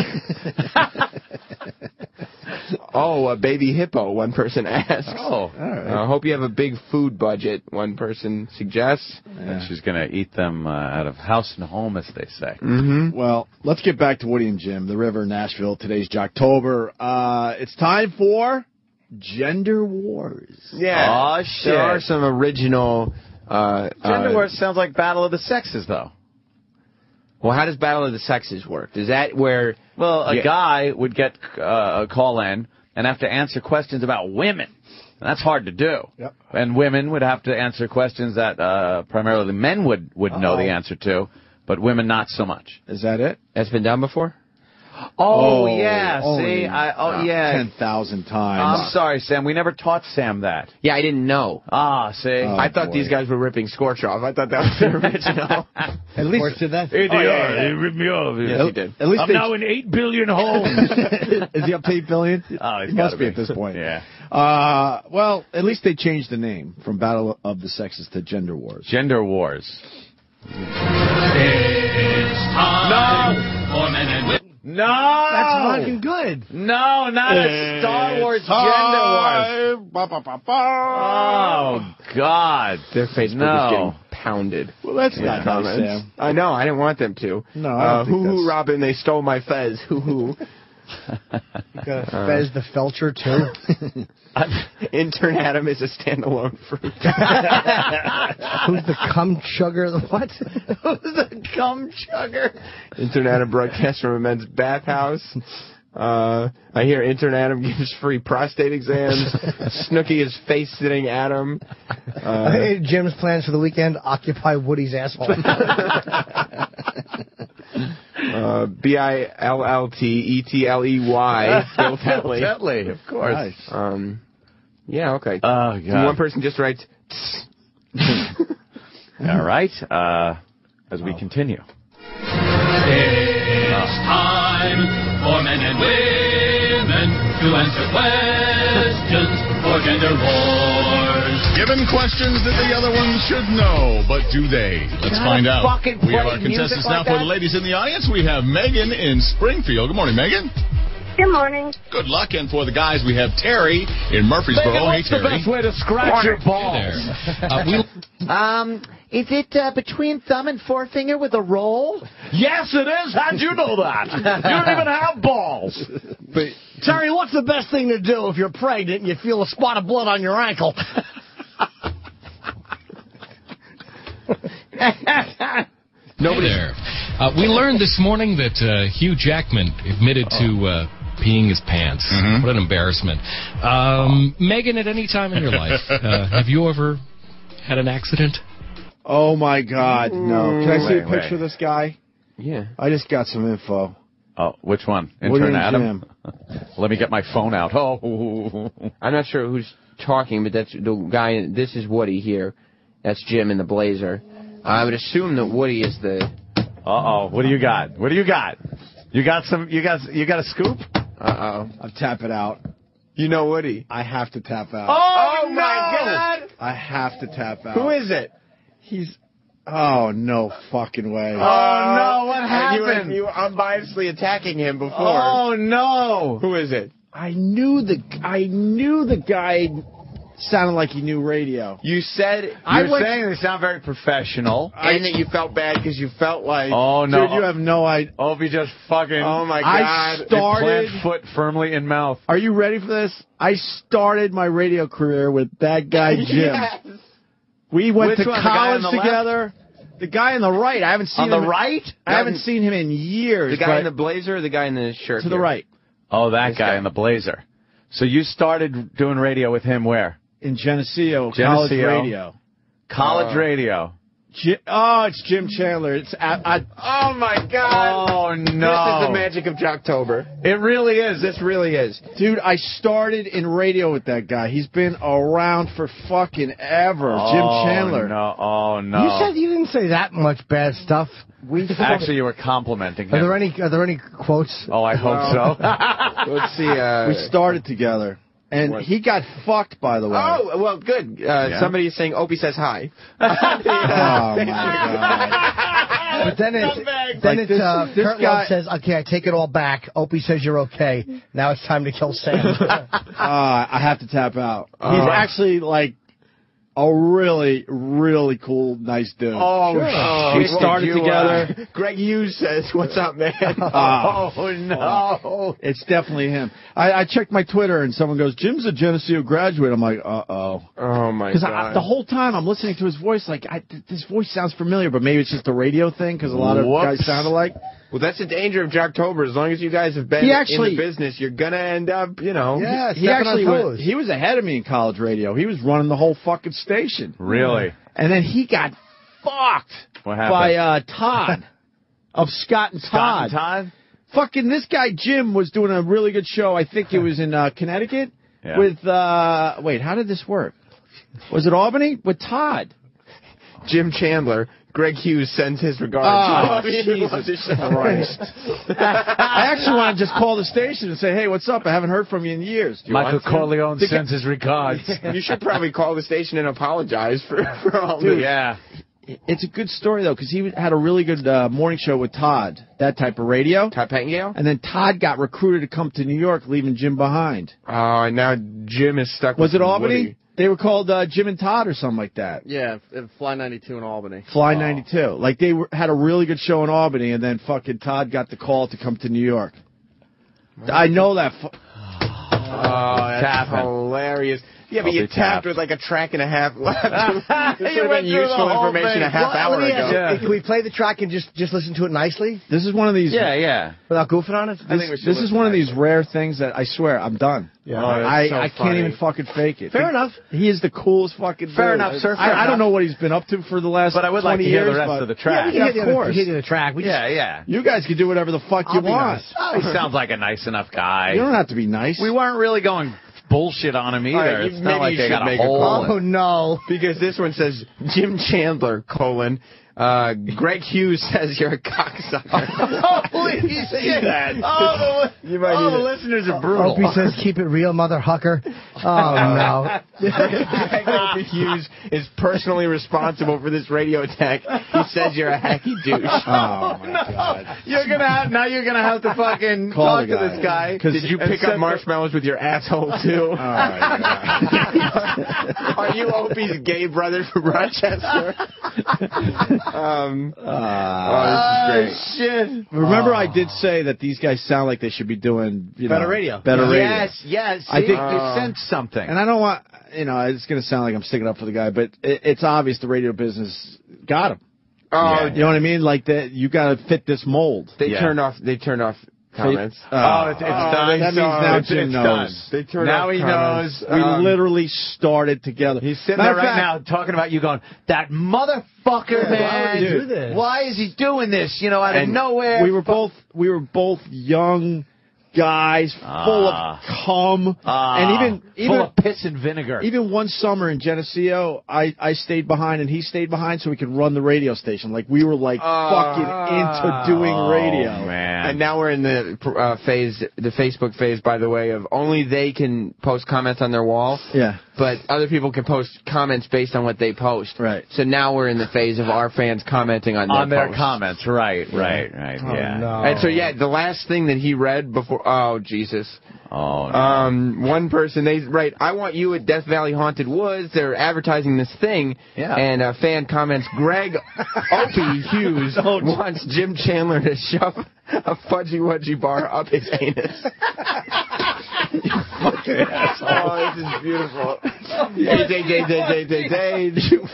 Oh, a baby hippo, one person asks. Oh, all right. Hope you have a big food budget, one person suggests. And she's going to eat them out of house and home, as they say. Mm-hmm. Well, let's get back to Woody and Jim, the river, Nashville. Today's Jocktober. It's time for Gender Wars. Yeah. Oh, shit. There are some original... Gender Wars sounds like Battle of the Sexes, though. Well, how does Battle of the Sexes work? Is that where... Well, a guy would get a call in and have to answer questions about women. And that's hard to do. Yep. And women would have to answer questions that primarily men would know the answer to, but women not so much. Is that it? That's been done before? Oh yeah. See? Yeah. 10,000 times. I'm sorry, Sam. We never taught Sam that. Yeah, I didn't know. See? I thought these guys were ripping Scorch off. I thought that was the original. At least did that. He ripped me off. Yes, he did. At least I'm now in 8 billion homes. Is he up to 8 billion? Oh, he must be at this point. Yeah. Well, at least they changed the name from Battle of the Sexes to Gender Wars. Gender Wars. It's time for men and women. No! That's fucking good. No, not a Star Wars Gender Wars. Oh, God. Their Facebook is getting pounded. Well, that's not nice, Sam. I know. I didn't want them to. No, I don't think hoo-hoo, Robin, they stole my fez. Hoo-hoo. You got Fez the Felcher, too. Intern Adam is a standalone fruit. Who's the cum chugger? What? Who's the cum chugger? Intern Adam broadcasts from a men's bathhouse. I hear Intern Adam gives free prostate exams. Snooky is face-sitting Adam. Jim's plans for the weekend, occupy Woody's asshole. Billtetley. Bill Tetley. Tetley, of course. Nice. Yeah, okay. Oh, God. One person just writes... All right. As we continue. It's time for men and women to answer questions for Gender Wars. Given questions that the other ones should know, but do they? Let's find out. We have our contestants now. For the ladies in the audience, we have Megan in Springfield. Good morning, Megan. Good morning. Good luck. And for the guys, we have Terry in Murfreesboro. Megan, what's Hey, the Terry. best way to scratch your balls? Is it between thumb and forefinger with a roll? Yes, it is. How'd you know that? You don't even have balls. But Terry, what's the best thing to do if you're pregnant and you feel a spot of blood on your ankle? Nobody there. We learned this morning that Hugh Jackman admitted to peeing his pants. Mm-hmm. What an embarrassment. Megan, at any time in your life, have you ever had an accident? Oh, my God, no. Can I see a picture of this guy? Yeah. I just got some info. Oh, which one? Woody Intern and Adam? Jim. Let me get my phone out. Oh. I'm not sure who's talking, but that's the guy. This is Woody here. That's Jim in the blazer. I would assume that Woody is the... Uh-oh. What do you got? What do you got? You got a scoop? Uh-oh. I'll tap it out. You know Woody. I have to tap out. Oh my God! I have to tap out. Who is it? He's... Oh, no fucking way. Oh, no, what happened? You were unbiasedly attacking him before. Oh, no. Who is it? I knew the guy sounded like he knew radio. You said... You're saying they sound very professional. And that you felt bad because you felt like... Oh, no. Dude, you have no idea. Opie just fucking... Oh, my God. I started... Plant foot firmly in mouth. Are you ready for this? I started my radio career with that guy, Jim. Yes. We went Which to one? college The guy on the together. The guy on the right. I haven't seen him. On the right? I haven't seen him in years. The guy in the blazer or the guy in the shirt? To the right. Oh, that guy in the blazer. So you started doing radio with him where? In Geneseo. College radio. College radio. It's Jim Chandler. Oh my God! Oh no! This is the magic of Jocktober. It really is. This really is, dude. I started in radio with that guy. He's been around for fucking ever. Jim Chandler. No! Oh no! You didn't say that much bad stuff. Actually, you were complimenting him. Are there any quotes? Oh, I hope so. Let's see. We started together. And he got fucked, by the way. Oh, well, good. Somebody is saying Opie says hi. Oh, my God. But then Kurt Love says, okay, I take it all back. Opie says you're okay. Now it's time to kill Sam. I have to tap out. He's actually, like, a really, really cool, nice dude. Oh, sure. We started together. Greg Hughes says, what's up, man? Oh, no. It's definitely him. I checked my Twitter, and someone goes, Jim's a Geneseo graduate. I'm like, uh-oh. Oh, my God. Because the whole time I'm listening to his voice, like, this voice sounds familiar, but maybe it's just a radio thing, because a lot of guys sound alike. Well, that's the danger of Jocktober. As long as you guys have been in the business, you're going to end up, you know. Yeah, he was ahead of me in college radio. He was running the whole fucking station. Really? And then he got fucked by Todd of Scott and Todd. Fucking this guy Jim was doing a really good show. I think it was in Connecticut with, wait, how did this work? Was it Albany? With Todd. Jim Chandler. Greg Hughes sends his regards. Oh, Jesus Christ. I actually want to just call the station and say, hey, what's up? I haven't heard from you in years. Michael Corleone sends his regards. You should probably call the station and apologize for all this. Yeah. It's a good story, though, because he had a really good morning show with Todd, that type of radio. Todd Pettingale? And then Todd got recruited to come to New York, leaving Jim behind. Oh, and now Jim is stuck with Was it Albany? Woody. They were called Jim and Todd or something like that. Yeah, Fly 92 in Albany. Fly 92. Like, they had a really good show in Albany, and then fucking Todd got the call to come to New York. I know that. Oh, that's hilarious. Yeah, but you tapped with like a track and a half left. This would have been useful information a half hour ago. Yeah. Can we play the track and just listen to it nicely? This is one of these. Yeah. Without goofing on it? This is one of these rare things that I swear, I'm done. Yeah. I can't even fucking fake it. Fair enough. He is the coolest fucking dude. Fair enough, sir. I don't know what he's been up to for the last 20 years. But I would like to hear the rest of the track. Yeah, of course. Hear the track. You guys can do whatever the fuck you want. Nice. Oh, he sounds like a nice enough guy. You don't have to be nice. We weren't really going bullshit on him either. Right, it's not like they got a hole. Oh, no. Because this one says, Jim Chandler, Greg Hughes says you're a cocksucker. Oh, please say that. The listeners are brutal. Opie says, keep it real, mother hucker. Oh, no. Greg Hughes is personally responsible for this radio attack. He says you're a hacky douche. Oh, my God. You're gonna have to fucking talk to this guy. Did you pick up marshmallows with your asshole, too? Oh, my God. Are you Opie's gay brother from Rochester? This is great. Remember, I did say that these guys sound like they should be doing better radio. Yes. I think they sense something. And I don't want, it's going to sound like I'm sticking up for the guy, but it's obvious the radio business got him. Oh, you know what I mean? Like that, you got to fit this mold. They turned off comments. It's done. That means now Jim knows. They turned now off he comments. knows. We literally started together. He's sitting there right now talking about you going, that motherfucker, man. Why would he do this? Why is he doing this? Out of nowhere. We were both young guys, full of cum, and even full of piss and vinegar. Even one summer in Geneseo, I stayed behind and he stayed behind so we could run the radio station. Like we were like fucking into doing radio. Man. And now we're in the the Facebook phase, by the way, of only they can post comments on their wall. Yeah. But other people can post comments based on what they post. Right. So now we're in the phase of our fans commenting on their posts. Comments. Right. Oh, Yeah. No. And so the last thing that he read before. Oh Jesus. Oh. No. One person they write, I want you at Death Valley Haunted Woods. They're advertising this thing. Yeah. And a fan comments, Greg Opie Hughes wants Jim Chandler to shove a fudgy wudgy bar up his anus. You fucking asshole. Oh, this is beautiful. You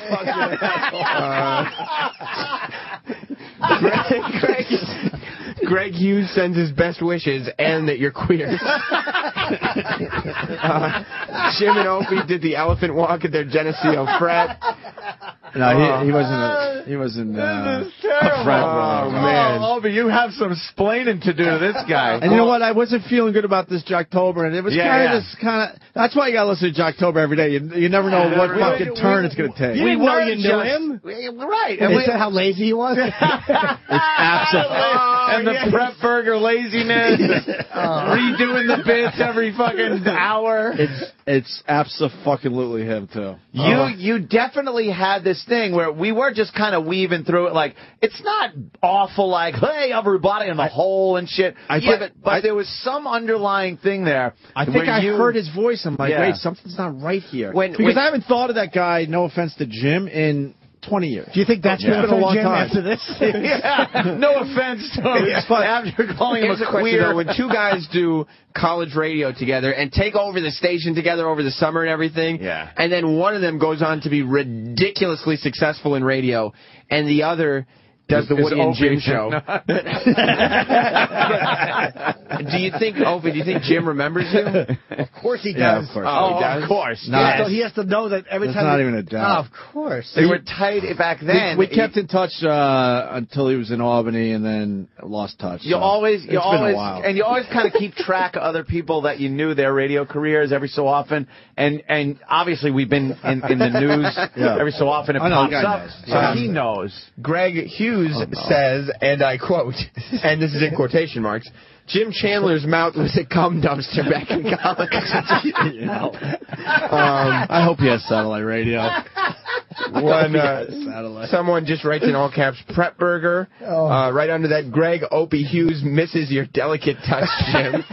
fucking asshole. Greg Hughes sends his best wishes and that you're queer. Jim and Opie did the elephant walk at their Geneseo frat. No, he wasn't. He wasn't. This is terrible. Man. But you have some splaining to do to this guy. And you know what? I wasn't feeling good about this Jocktober, and it was kind of. That's why you got to listen to Jocktober every day. You never know what fucking turn it's going to take. You didn't know you knew him? Right. And they said how lazy he was? It's absolutely. And the prep burger laziness, redoing the bits every fucking hour. It's absolutely him too. You definitely had this thing where we were just kind of weaving through it. Like, it's not awful. Like, hey, everybody in the hole and shit. But there was some underlying thing there. I think I heard his voice. I'm like, wait, something's not right here. Because I haven't thought of that guy. No offense to Jim in 20 years. Do you think that's been a long time after this? No offense to him. After calling him a queer. When two guys do college radio together and take over the station together over the summer and everything, and then one of them goes on to be ridiculously successful in radio, and the other does the Woody and Jim show. Do you think Jim remembers you? Of course he does. Yeah, of course. Oh, he does? Of course. Yes. So he has to know that every That's time. not even a doubt. Oh, of course. They were tight back then. We kept in touch until he was in Albany, and then lost touch. You always been a while. And you always kind of keep track of other people that you knew their radio careers every so often. And obviously we've been in the news every so often. It pops up, so he knows. Greg Hughes says, and I quote, and this is in quotation marks, Jim Chandler's mouth was a cum dumpster back in college. I hope he has satellite radio. Someone just writes in all caps, prep burger. Right under that, Greg Opie Hughes misses your delicate touch, Jim.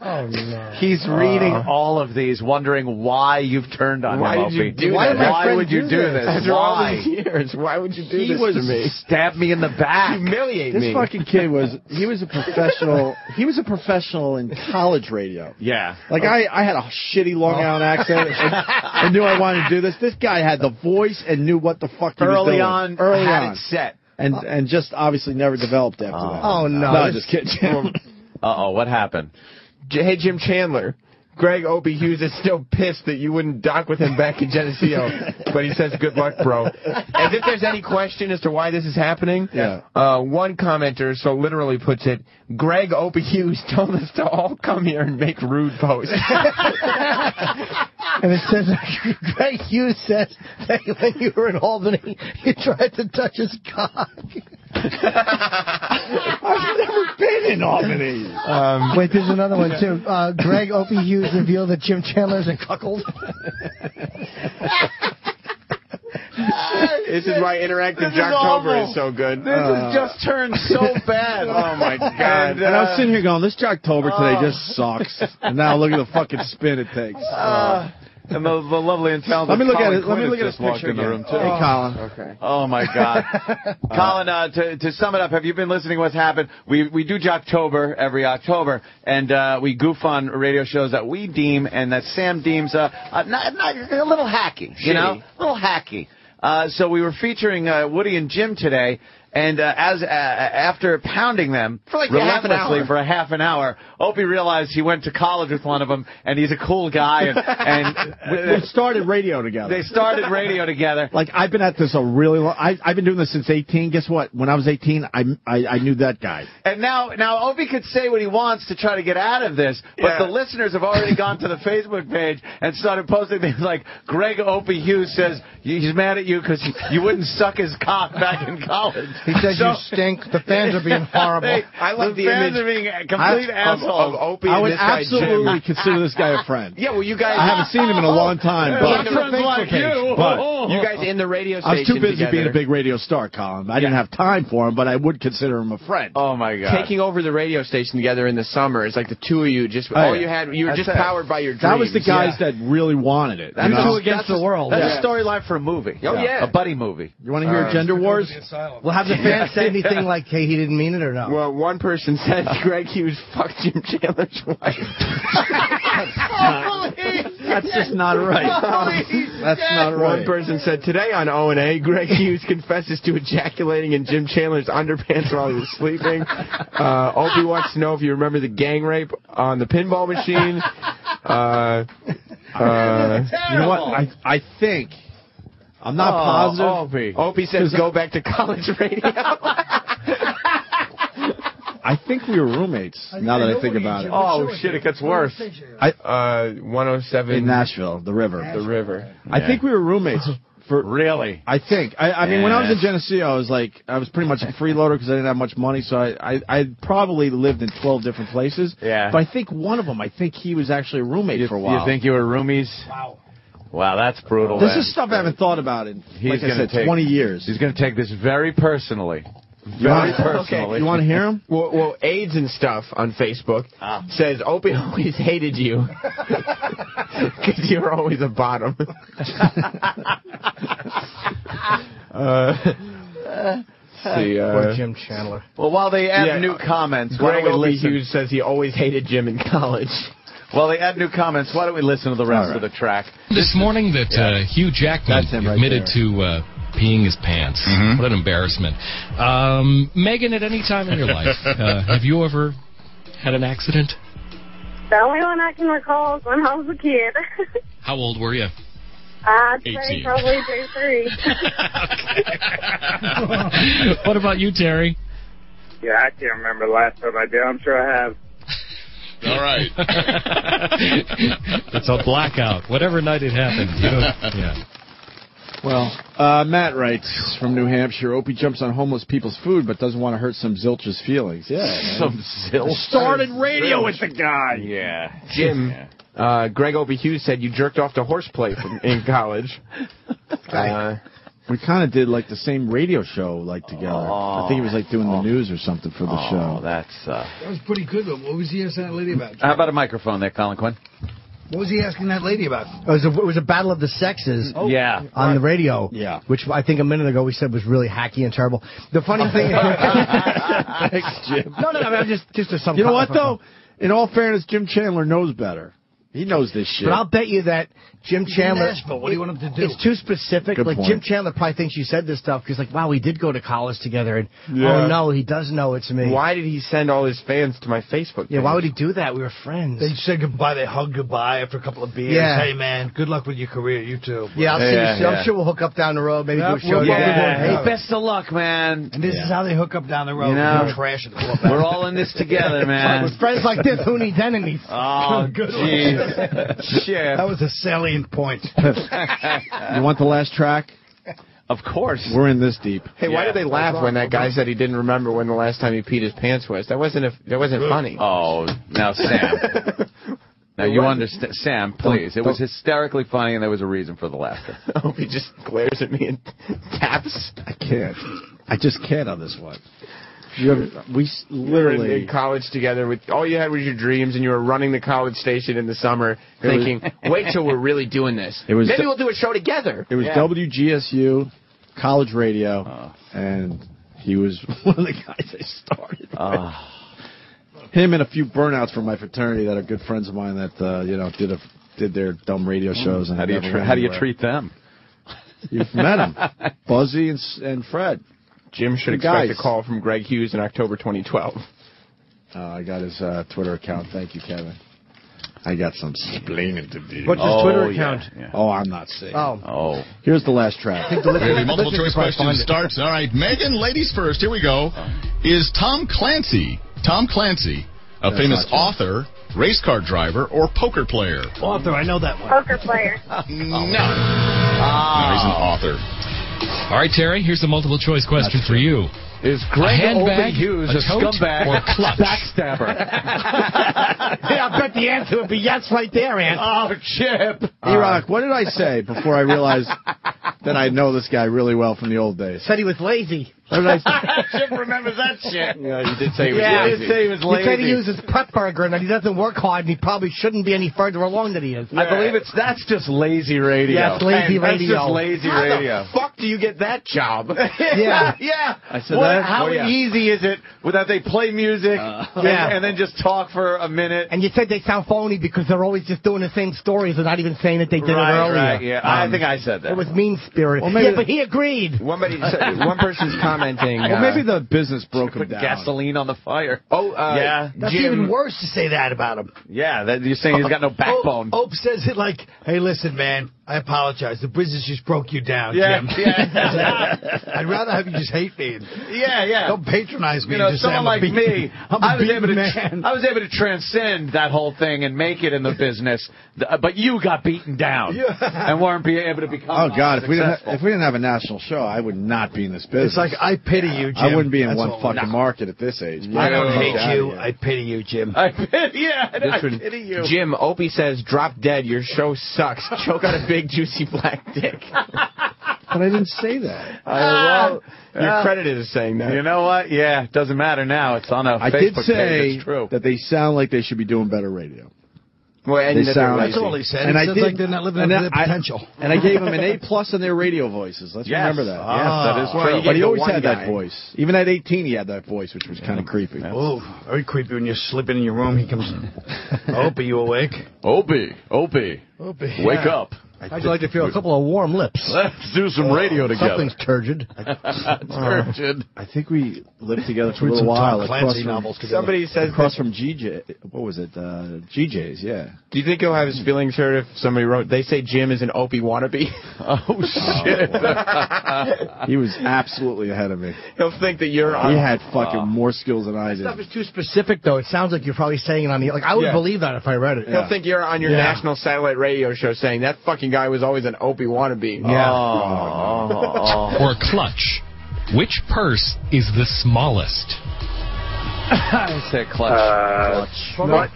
Oh, no. He's reading all of these, wondering why you've turned on him, Why did you do that? Why would you do this? After all these years, why would you do this to me? Stab me in the back. Humiliate me. This fucking kid was a professional. He was a professional in college radio. Yeah. Like, I had a shitty Long Island accent and knew I wanted to do this. This guy had the voice and knew what the fuck he was doing. Early on. It set. And just obviously never developed after that. Oh, no. No, just kidding. Uh-oh, what happened? Hey, Jim Chandler. Greg Opie Hughes is still pissed that you wouldn't dock with him back in Geneseo, but he says good luck, bro. As if there's any question as to why this is happening. Yeah. One commenter so literally puts it, Greg Opie Hughes told us to all come here and make rude posts. And it says, Greg Hughes says that when you were in Albany, you tried to touch his cock. I've never been in Albany. Wait, there's another one, too. Greg Opie Hughes revealed that Jim Chandler's a cuckold. This is why interactive Jocktober is so good. This has just turned so bad. Oh, my God. And I was sitting here going, this Jocktober today just sucks. And now look at the fucking spin it takes. And the lovely and talented Let me look Colin at it. Let me Quinn look at has his just walked picture in the room, too. Hey, Colin. Okay. Oh, my God. Colin, to sum it up, have you been listening to what's happened? We do Jocktober every October, and we goof on radio shows that we deem and that Sam deems not a little hacky, you know? A little hacky. So we were featuring Woody and Jim today, and after pounding them for like relentlessly for a half an hour, Opie realized he went to college with one of them, and he's a cool guy. And we started radio together. They started radio together. Like, I've been at this a really long. I've been doing this since 18. Guess what? When I was 18, I knew that guy. And now Opie could say what he wants to try to get out of this, but the listeners have already gone to the Facebook page and started posting things like Greg Opie Hughes says he's mad at you because you wouldn't suck his cock back in college. He says you stink. The fans are being horrible. I love the fans image are being complete assholes. of Opie I and would this guy, absolutely Jim. consider this guy a friend. Yeah, well, you guys. I haven't seen him in a long time, but friends like you. But you guys in the radio station I was too busy together. being a big radio star, Colin. I didn't have time for him, but I would consider him a friend. Oh my God! Taking over the radio station together in the summer is like the two of you just you were just powered by your dreams. That was the guys that really wanted it. That's two against the world. That's a storyline for a movie. Oh yeah, a buddy movie. You want to hear Gender Wars? We'll have the fans say anything like, hey, he didn't mean it or no? Well, one person said Greg Hughes fucked Jim Chandler's wife. That's just not right. That's not right. One person said, today on O&A, Greg Hughes confesses to ejaculating in Jim Chandler's underpants while he was sleeping. Opie wants to know if you remember the gang rape on the pinball machine. You know what? I think I'm not positive. Opie says go back to college radio. I think we were roommates, now that I think about it. Oh, shit, it gets worse. 107. In Nashville, the river. The river. I think we were roommates. Really? I think. I mean, when I was in Geneseo, I was pretty much a freeloader because I didn't have much money, so I probably lived in 12 different places. Yeah. But I think one of them, he was actually a roommate for a while. You think you were roomies? Wow, that's brutal. This is stuff I haven't thought about in, like I said, 20 years. He's going to take this very personally. Very personally. Okay. You want to hear him? Well, AIDS and stuff on Facebook says Opie always hated you because you were always a bottom. Poor Jim Chandler. Well, while they add new comments, why Greg don't we Opie listen? Hughes says he always hated Jim in college. While they add new comments, why don't we listen to the rest of the track? This morning that Hugh Jackman admitted to peeing his pants. Mm-hmm. What an embarrassment. Megan, at any time in your life, have you ever had an accident? The only one I can recall is when I was a kid. How old were you? I'd 18. say probably 2, 3. What about you, Terry? Yeah, I can't remember the last time I did. I'm sure I have. All right. It's a blackout. Whatever night it happened. You don't, Well, Matt writes from New Hampshire, Opie jumps on homeless people's food but doesn't want to hurt some zilch's feelings. Yeah. Some zilch. Started radio with the guy. Yeah. Jim, Greg Opie Hughes said you jerked off to horseplay in college. We kind of did the same radio show together. I think he was doing the news or something for the show. That was pretty good, but what was he asking that lady about? How about a microphone there, Colin Quinn? What was he asking that lady about? It was a battle of the sexes on the radio. Yeah. Which I think a minute ago we said was really hacky and terrible. The funny thing Thanks, Jim. No, I'm just to some. You know what, though? In all fairness, Jim Chandler knows better. He knows this shit. But I'll bet you that Jim Chandler... What do you want him to do? It's too specific. Good point. Jim Chandler probably thinks you said this stuff because, wow, we did go to college together. And, oh, no, he does know it's me. Why did he send all his fans to my Facebook page? Yeah, why would he do that? We were friends. They said goodbye. They hugged goodbye after a couple of beers. Yeah. Hey, man, good luck with your career. You too. Yeah, I'll see you soon. I'm sure we'll hook up down the road. Maybe do a show. Hey, best of luck, man. And this is how they hook up down the road. You know, trash it. we're all in this together, man. With friends like this, who needs enemies? Oh, good. Shit. That was a salient point. You want the last track? Of course. We're in this deep. Hey, why did they laugh when that guy said he didn't remember when the last time he peed his pants was? That wasn't funny. Oh, now Sam. Now you understand, Sam. Please, it was hysterically funny, and there was a reason for the laughter. He just glares at me and taps. I can't. I just can't on this one. We were in college together. All you had was your dreams, and you were running the college station in the summer, thinking, "Wait till we're really doing this. Maybe we'll do a show together." It was WGSU, college radio, and he was one of the guys I started. Him and a few burnouts from my fraternity that are good friends of mine that did their dumb radio shows. And how do you treat them? You've met them, Buzzy and Fred. Jim should expect a call from Greg Hughes in October 2012. I got his Twitter account. Thank you, Kevin. I got some splaining to do. What's his Twitter account? Yeah. Oh, I'm not saying. Oh. Here's the last track. The multiple choice question starts. All right, Megan, ladies first. Here we go. Is Tom Clancy a famous author, race car driver, or poker player? Author, I know that one. Poker player. No. No, he's an author. All right, Terry, here's the multiple choice question for you. Is Greg handbag, Opie Hughes a tote, scumbag or clutch? Backstabber? Yeah, I bet the answer would be yes right there, Ant. Oh, Chip. E-Rock, what did I say before I realized that I know this guy really well from the old days? Said he was lazy. What did I say? Chip remembers that shit. Yeah, you did say he was Yeah, lazy. he did say he was lazy. He said he uses prep burger and that he doesn't work hard and he probably shouldn't be any further along than he is. I believe that's just lazy radio. Yeah, it's lazy radio. That's just lazy radio. How the fuck do you get that job? Yeah. Yeah. I said that? How easy is it without they play music and then just talk for a minute? And you said they sound phony because they're always just doing the same stories and not even saying that they did it earlier. Right, yeah. I think I said that. It was mean-spirited. Well, but he agreed. One person's commenting. Well, maybe the business broke him Put down. gasoline on the fire. Yeah. That's Jim, even worse to say that about him. Yeah, you're saying he's got no backbone. Ope says it like, hey, listen, man, I apologize. The business just broke you down, Yeah, Jim. yeah. I'd rather have you just hate me. Yeah. Don't patronize me. You know, and just say someone I'm like me, I was able to man. transcend that whole thing and make it in the business, but you got beaten down and weren't able to become. Oh God! If we successful. didn't have a national show, I would not be in this business. It's like I pity you, Jim. I wouldn't be in That's one all. fucking market at this age. I don't Get hate out you. of here. I pity you, Jim. I pity you. Jim, Opie says, drop dead. Your show sucks. Choke out a big, juicy black dick. But I didn't say that. Well, you're credited as saying that. You know what? Yeah, it doesn't matter now. It's on a I Facebook did page. say It's true. that they sound like they should be doing better radio. Well, and They sound That's all he said. And He I says did, like they're not living up to their potential. And I gave him an A+ on their radio voices. Let's remember that. Yes, that is true. But he the always one had guy. that voice. Even at 18, he had that voice, which was kind of creepy. Oh, very creepy when you're sleeping in your room. He comes. Opie, you awake? Opie, wake up. How'd you like to feel a couple of warm lips? Let's do some radio together. Something's turgid. Turgid. I think we lived together for a Read little some while. Tom Clancy novels together. Somebody says Across from GJ. What was it? GJ's, yeah. Do you think he'll have his feelings hurt if somebody wrote, they say Jim is an Opie wannabe? Oh, shit. He was absolutely ahead of me. He'll think that you're on. He had fucking more skills than I That did. stuff is too specific, though. It sounds like you're probably saying it on the... Like, I would believe that if I read it. He'll think you're on your national satellite radio show saying that fucking guy was always an Opie wannabe. Yeah. Or a clutch. Which purse is the smallest? I say clutch. Clutch.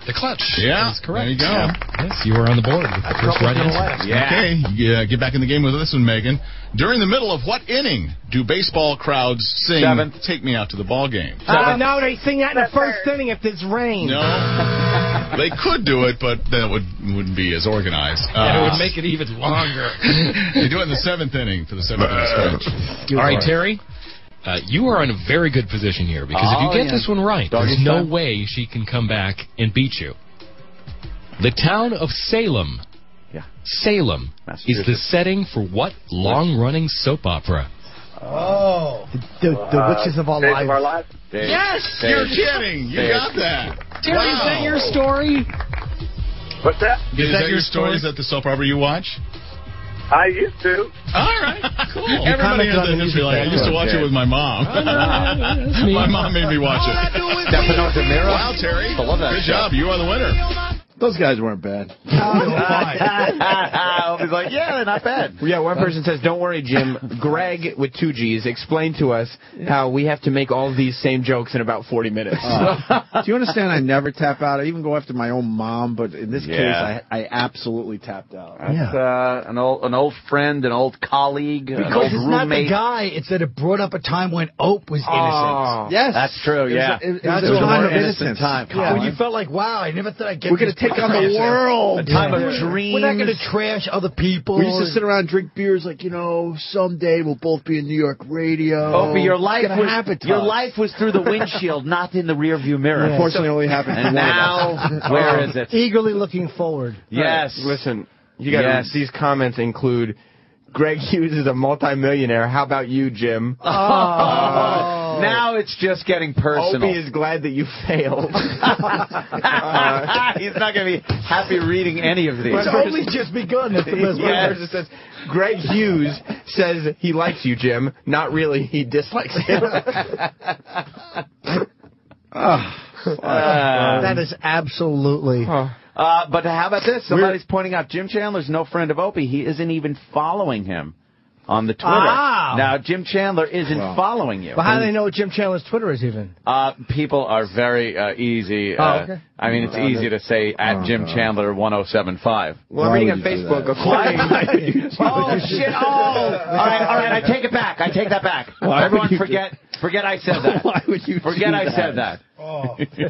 The clutch. Yeah, That's correct. there you go. Yes, you were on the board with the first right answer. Okay, get back in the game with this one, Megan. During the middle of what inning do baseball crowds sing, Seventh. Take Me Out to the Ball Game? No, they sing that in the first inning if there's rain. No. They could do it, but then it wouldn't be as organized. And it would make it even longer. They do it in the seventh inning for the seventh inning stretch. All right, Terry. You are in a very good position here because if you get this one right, there's no way she can come back and beat you. The town of Salem. Salem is the setting for what long-running soap opera? Oh. The Witches of Our Days of Our Lives. Lives. Yes! You're kidding. You got that. Terry, is that your story? What's that? Is that your story? Is that the soap opera you watch? I used to. All right, cool. Everybody has that history. Like, I used to watch it with my mom. My mom made me watch it. Stefano De Miro. Wow, Terry. I love that Good show. job. You are the winner. Those guys weren't bad. He's like, yeah, they're not bad. Yeah, one person says, don't worry, Jim. Greg, with 2 G's, explained to us how we have to make all of these same jokes in about 40 minutes. Do you understand I never tap out? I even go after my own mom, but in this case, I absolutely tapped out. That's an old friend, an old colleague, an Because old it's not the roommate. guy. It's that it brought up a time when Ope was innocent. Yes. That's true, yeah. It was That's a a time more of innocent innocence. time. Yeah, when you felt like, wow, I never thought I'd get We're going this to take on the world. A time of dreams. We're not going to trash other people. We used to sit around and drink beers like, someday we'll both be in New York radio. Opie, your life It's gonna happen to us. life was through the windshield, not in the rearview mirror. Unfortunately, it only happened to And one of us. now, where is it? Eagerly looking forward. Yes. Listen, you got these comments include Greg Hughes is a multimillionaire. How about you, Jim? Now it's just getting personal. Opie is glad that you failed. He's not going to be happy reading any of these. It's only just begun. That's the best One part. person says, Greg Hughes says he likes you, Jim. Not really. He dislikes him. That is absolutely... But how about this? Somebody's pointing out Jim Chandler's no friend of Opie. He isn't even following him on the Twitter. Now, Jim Chandler isn't following you. But how do they know what Jim Chandler's Twitter is even? People are very easy. Okay. I mean, it's easy to say at Jim Chandler 1075. Well, I'm reading on Facebook. Oh, shit. All right. I take it back. I take that back. Everyone forget I said that. Why would you forget do I that? said that.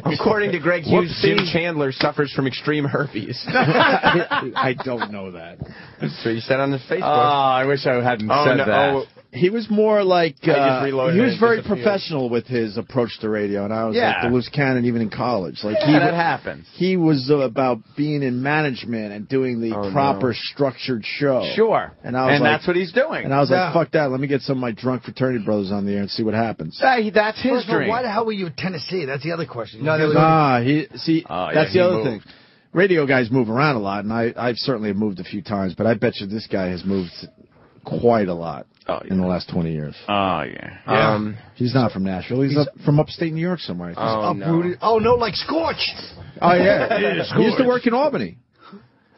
According to Greg Hughes, Jim Chandler suffers from extreme herpes. I don't know that. That's what you said on his Facebook. I wish I hadn't said that. He was more like, he I just reloaded was it, very disappeared. professional with his approach to radio, and I was like the loose cannon even in college. Like that happens. He was about being in management and doing the proper structured show. Sure. And I was like, that's what he's doing. And I was like, fuck that. Let me get some of my drunk fraternity brothers on the air and see what happens. That's his First of all, dream. why the hell were you in Tennessee? That's the other question. No, there was that's the other thing. radio guys move around a lot, and I've certainly moved a few times, but I bet you this guy has moved quite a lot in the last 20 years. Oh, yeah. He's not from Nashville. He's from upstate New York somewhere. He's uprooted. Oh, no, like Scorch. Oh, yeah. He used to work in Albany.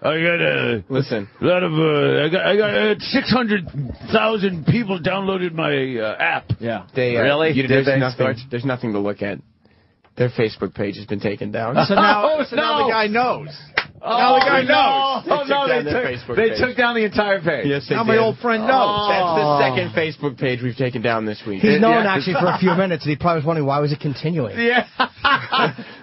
I got listen. A lot of I got 600,000 people downloaded my app. Yeah, they really. There's nothing to look at. Their Facebook page has been taken down. So now the guy knows. Now the guy knows. They took down the entire page. Yes, they now did. my old friend knows. That's the second Facebook page we've taken down this week. He's known actually for a few minutes, and he probably was wondering why was it continuing. Yeah.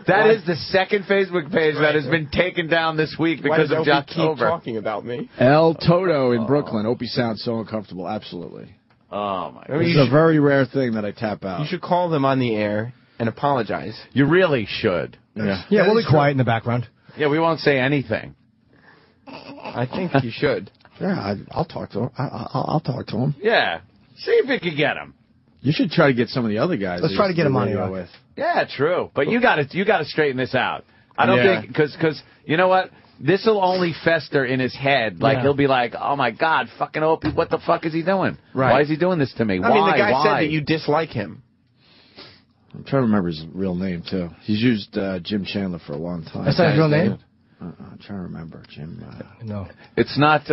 That is the second Facebook page that has been taken down this week because of Jocktober. Keep talking about me. El Toto in Brooklyn. Opie sounds so uncomfortable. Absolutely. Oh, my God. It's a very rare thing that I tap out. You should call them on the air and apologize. You really should. Yeah, we'll be quiet in the background. Yeah, we won't say anything. I think you should. Yeah, I'll talk to him. I'll talk to him. Yeah. See if we can get him. You should try to get some of the other guys. Let's try to get him on here with. Yeah, true. But you got to straighten this out. I don't think because you know what? This will only fester in his head. Like he'll be like, "Oh my God, fucking Opie, what the fuck is he doing? Right. Why is he doing this to me? I mean, the guy said that you dislike him. I'm trying to remember his real name too. He's used Jim Chandler for a long time. That's not his real name. I'm trying to remember Jim. No, it's not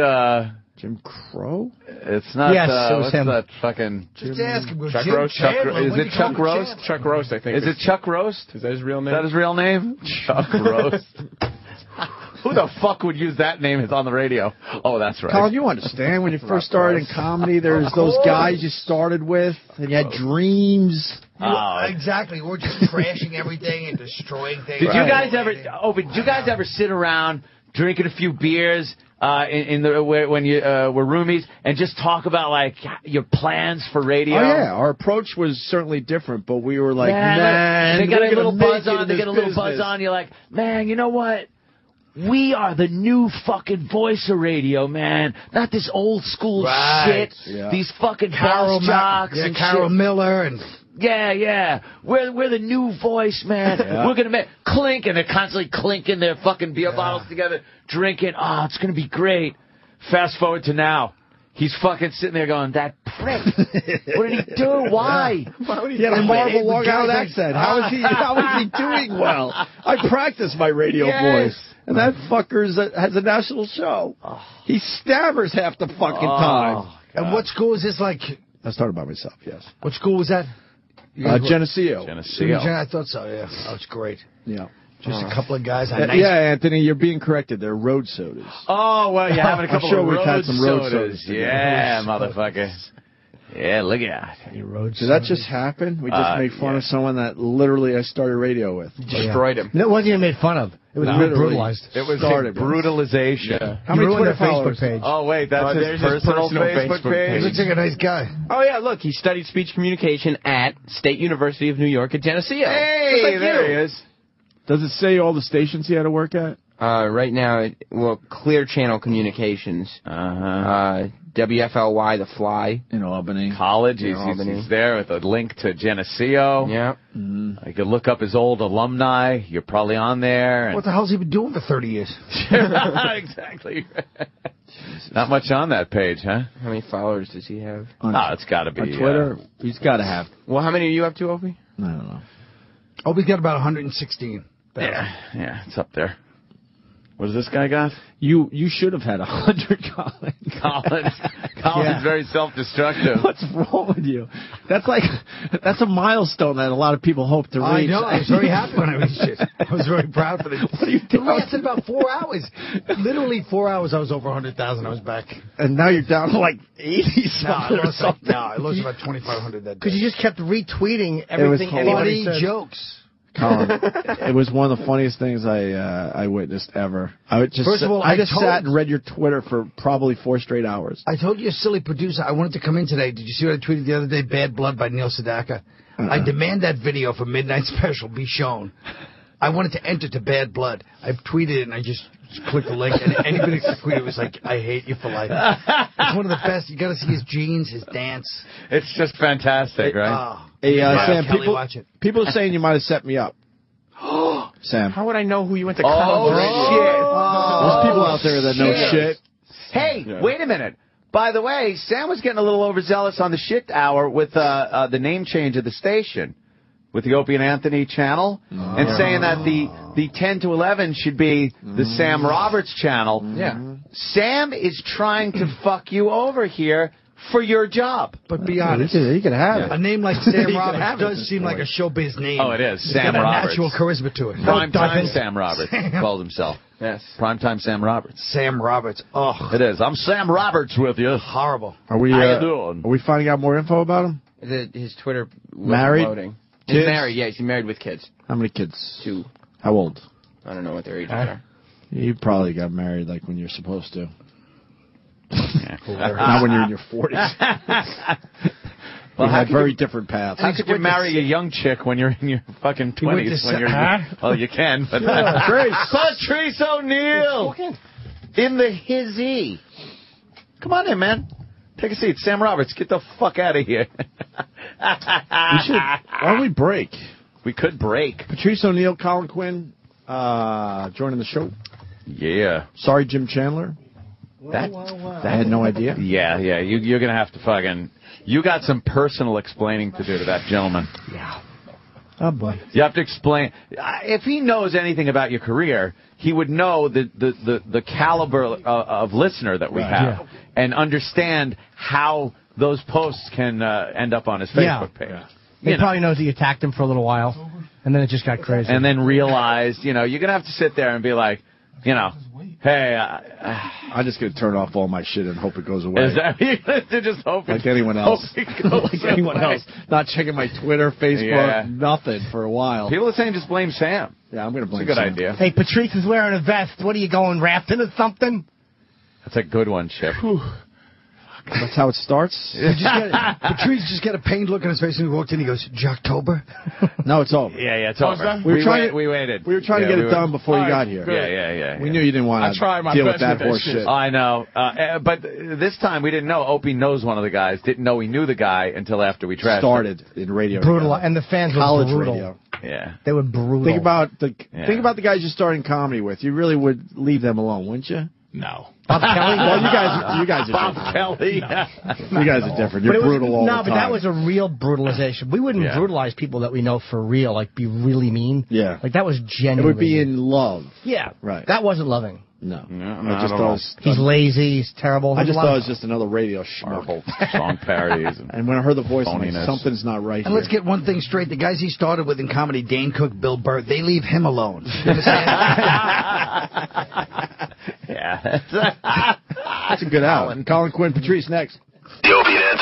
Jim Crow. It's not. Yes, it was what's him. that fucking Just ask him. Chuck Jim Roast. Chandler, is it Chuck Roast? Chuck Roast, I think. Is it Chuck Roast? Is that his real name? Is that his real name? Chuck Roast. Who the fuck would use that name on the radio? Oh, that's right. Colin, you understand when you first started in comedy, there's those guys you started with, and you had dreams. Exactly. We're just trashing everything and destroying things. Did you guys ever sit around drinking a few beers when you were roomies and just talk about like your plans for radio? Oh yeah, our approach was certainly different, but we were like, man, they got a little buzz on. They get a little buzz on. You're like, man, you know what? We are the new fucking voice of radio, man. Not this old school shit. Yeah. These fucking boss jocks and Carol shit. Miller and... Yeah. We're the new voice, man. Yeah. We're gonna make clink, and they're constantly clinking their fucking beer bottles together, drinking. Oh, it's gonna be great. Fast forward to now. He's fucking sitting there going, that prick. What did he do? Why? He had a Marvel Long Island accent. How is he doing well? I practice my radio voice. And that fucker has a national show. He stammers half the fucking time. God. And what school is this like? I started by myself, yes. What school was that? Geneseo. I thought so, yeah. Oh, it's great. Yeah. Just a couple of guys. Yeah, Anthony, you're being corrected. They're road sodas. Oh, well, you're having a couple I'm sure of we've road had some road sodas. Yeah, motherfucker. Yeah, look at that. Did that just happen? We just made fun of someone that literally I started radio with. Destroyed him. It wasn't even made fun of. It was brutalized. It was brutalization. Yeah. How many Twitter followers? Facebook page. Oh, wait, that's his personal Facebook page? He looks like a nice guy. Oh, yeah, look, he studied speech communication at State University of New York at Geneseo. Hey, there he is. Does it say all the stations he had to work at? Right now, Clear Channel Communications. WFLY, The Fly. In Albany. College. He's there with a link to Geneseo. Yeah. Mm-hmm. You can look up his old alumni. You're probably on there. And what the hell's he been doing for 30 years? Exactly. Not much on that page, huh? How many followers does he have? It's got to be. On Twitter, he's got to have. Well, how many are you up to, Opie? I don't know. Opie's got about 116. Yeah, it's up there. What does this guy got? You should have had 100, Colin. Colin's very self-destructive. What's wrong with you? That's a milestone that a lot of people hope to reach. I know. I was very happy when I reached it. I was very proud for this. What are you doing? It lasted about 4 hours. Literally 4 hours. I was over 100,000. I was back. And now you're down to like 80 something. I lost about 2,500 that day. Because you just kept retweeting everything anybody said. Jokes. Colin, it was one of the funniest things I witnessed ever. First of all, I just sat and read your Twitter for probably 4 straight hours. I told you, a silly producer, I wanted to come in today. Did you see what I tweeted the other day? Bad Blood by Neil Sedaka. I demand that video for Midnight Special be shown. I wanted to enter to Bad Blood. I tweeted it and I just clicked the link, and anybody that tweeted was like, "I hate you for life." It's one of the best. You got to see his jeans, his dance. It's just fantastic, right? Hey, Sam, people are saying you might have set me up. Sam. How would I know who you went to college with? There's people out there that know shit. Hey, wait a minute. By the way, Sam was getting a little overzealous on the shit hour with the name change of the station, with the Opie and Anthony channel, and saying that the 10 to 11 should be the Sam Roberts channel. Yeah. Sam is trying to fuck you over here for your job. But be honest. You can have it. A name like Sam You can Roberts have it. does seem like a showbiz name. Oh, it is. It's Sam got a Roberts. natural charisma to it. Primetime Sam Roberts calls himself. Yes. Primetime Sam Roberts. Sam Roberts. Oh, It is. I'm Sam Roberts with you. horrible. Are we? How you doing? Are we finding out more info about him? His Twitter wasn't Married? loading. Kids? He's married. Yeah, he's married with kids. How many kids? 2. How old? I don't know what their ages are. You probably got married like when you're supposed to. Not when you're in your 40s. Well, we how had could very you- different paths. How could you marry a young chick when you're in your fucking 20s? Well, you can, but Patrice O'Neal in the hizzy. Come on in, man. Take a seat. Sam Roberts, get the fuck out of here. We should. Why don't we break? We could break. Patrice O'Neal, Colin Quinn, joining the show. Yeah. Sorry, Jim Chandler. That I had no idea. Yeah. You're gonna have to fucking. You got some personal explaining to do to that gentleman. Yeah. Oh, boy. You have to explain. If he knows anything about your career, he would know the caliber of listener that we have and understand how those posts can end up on his Facebook page. He probably knows that you attacked him for a little while, and then it just got crazy. And then realized, you're going to have to sit there and be like, hey, I'm just going to turn off all my shit and hope it goes away. Is that to just hope like anyone else? like anyone else. Not checking my Twitter, Facebook, Yeah. nothing for a while. People are saying just blame Sam. Yeah, I'm going to blame It's a good Sam. idea. Hey, Patrice is wearing a vest. What are you going, rafting or something? That's a good one, Chip. That's how it starts? Patrice just got a pained look on his face when he walked in. He goes, Jocktober? No, it's over. Yeah, it's over. We waited. We were trying to get it done before you got here. Yeah. We knew you didn't want to deal with that horse shit. I know. But this time we didn't know. Opie knows one of the guys. Didn't know he knew the guy until after we trashed Started in radio. Brutal. And the fans were College brutal. radio. Yeah. They were brutal. Think about the guys you're starting comedy with. You really would leave them alone, wouldn't you? No. Bob Kelly? Well, you guys are Bob different. Kelly. You guys are different. You're brutal all the time. No, but that was a real brutalization. We wouldn't brutalize people that we know for real, like be really mean. Yeah. Like that was genuine. It would be in love. Yeah. Right. That wasn't loving. No. I just thought he's lazy. He's terrible. I just thought it was just another radio schmuck. Song parodies. And when I heard the voice, I'm like, Phoniness. something's not right And here. let's get one thing straight. The guys he started with in comedy, Dane Cook, Bill Burr, they leave him alone. You understand? Yeah. That's a good out. Colin Quinn, Patrice next. The Opie and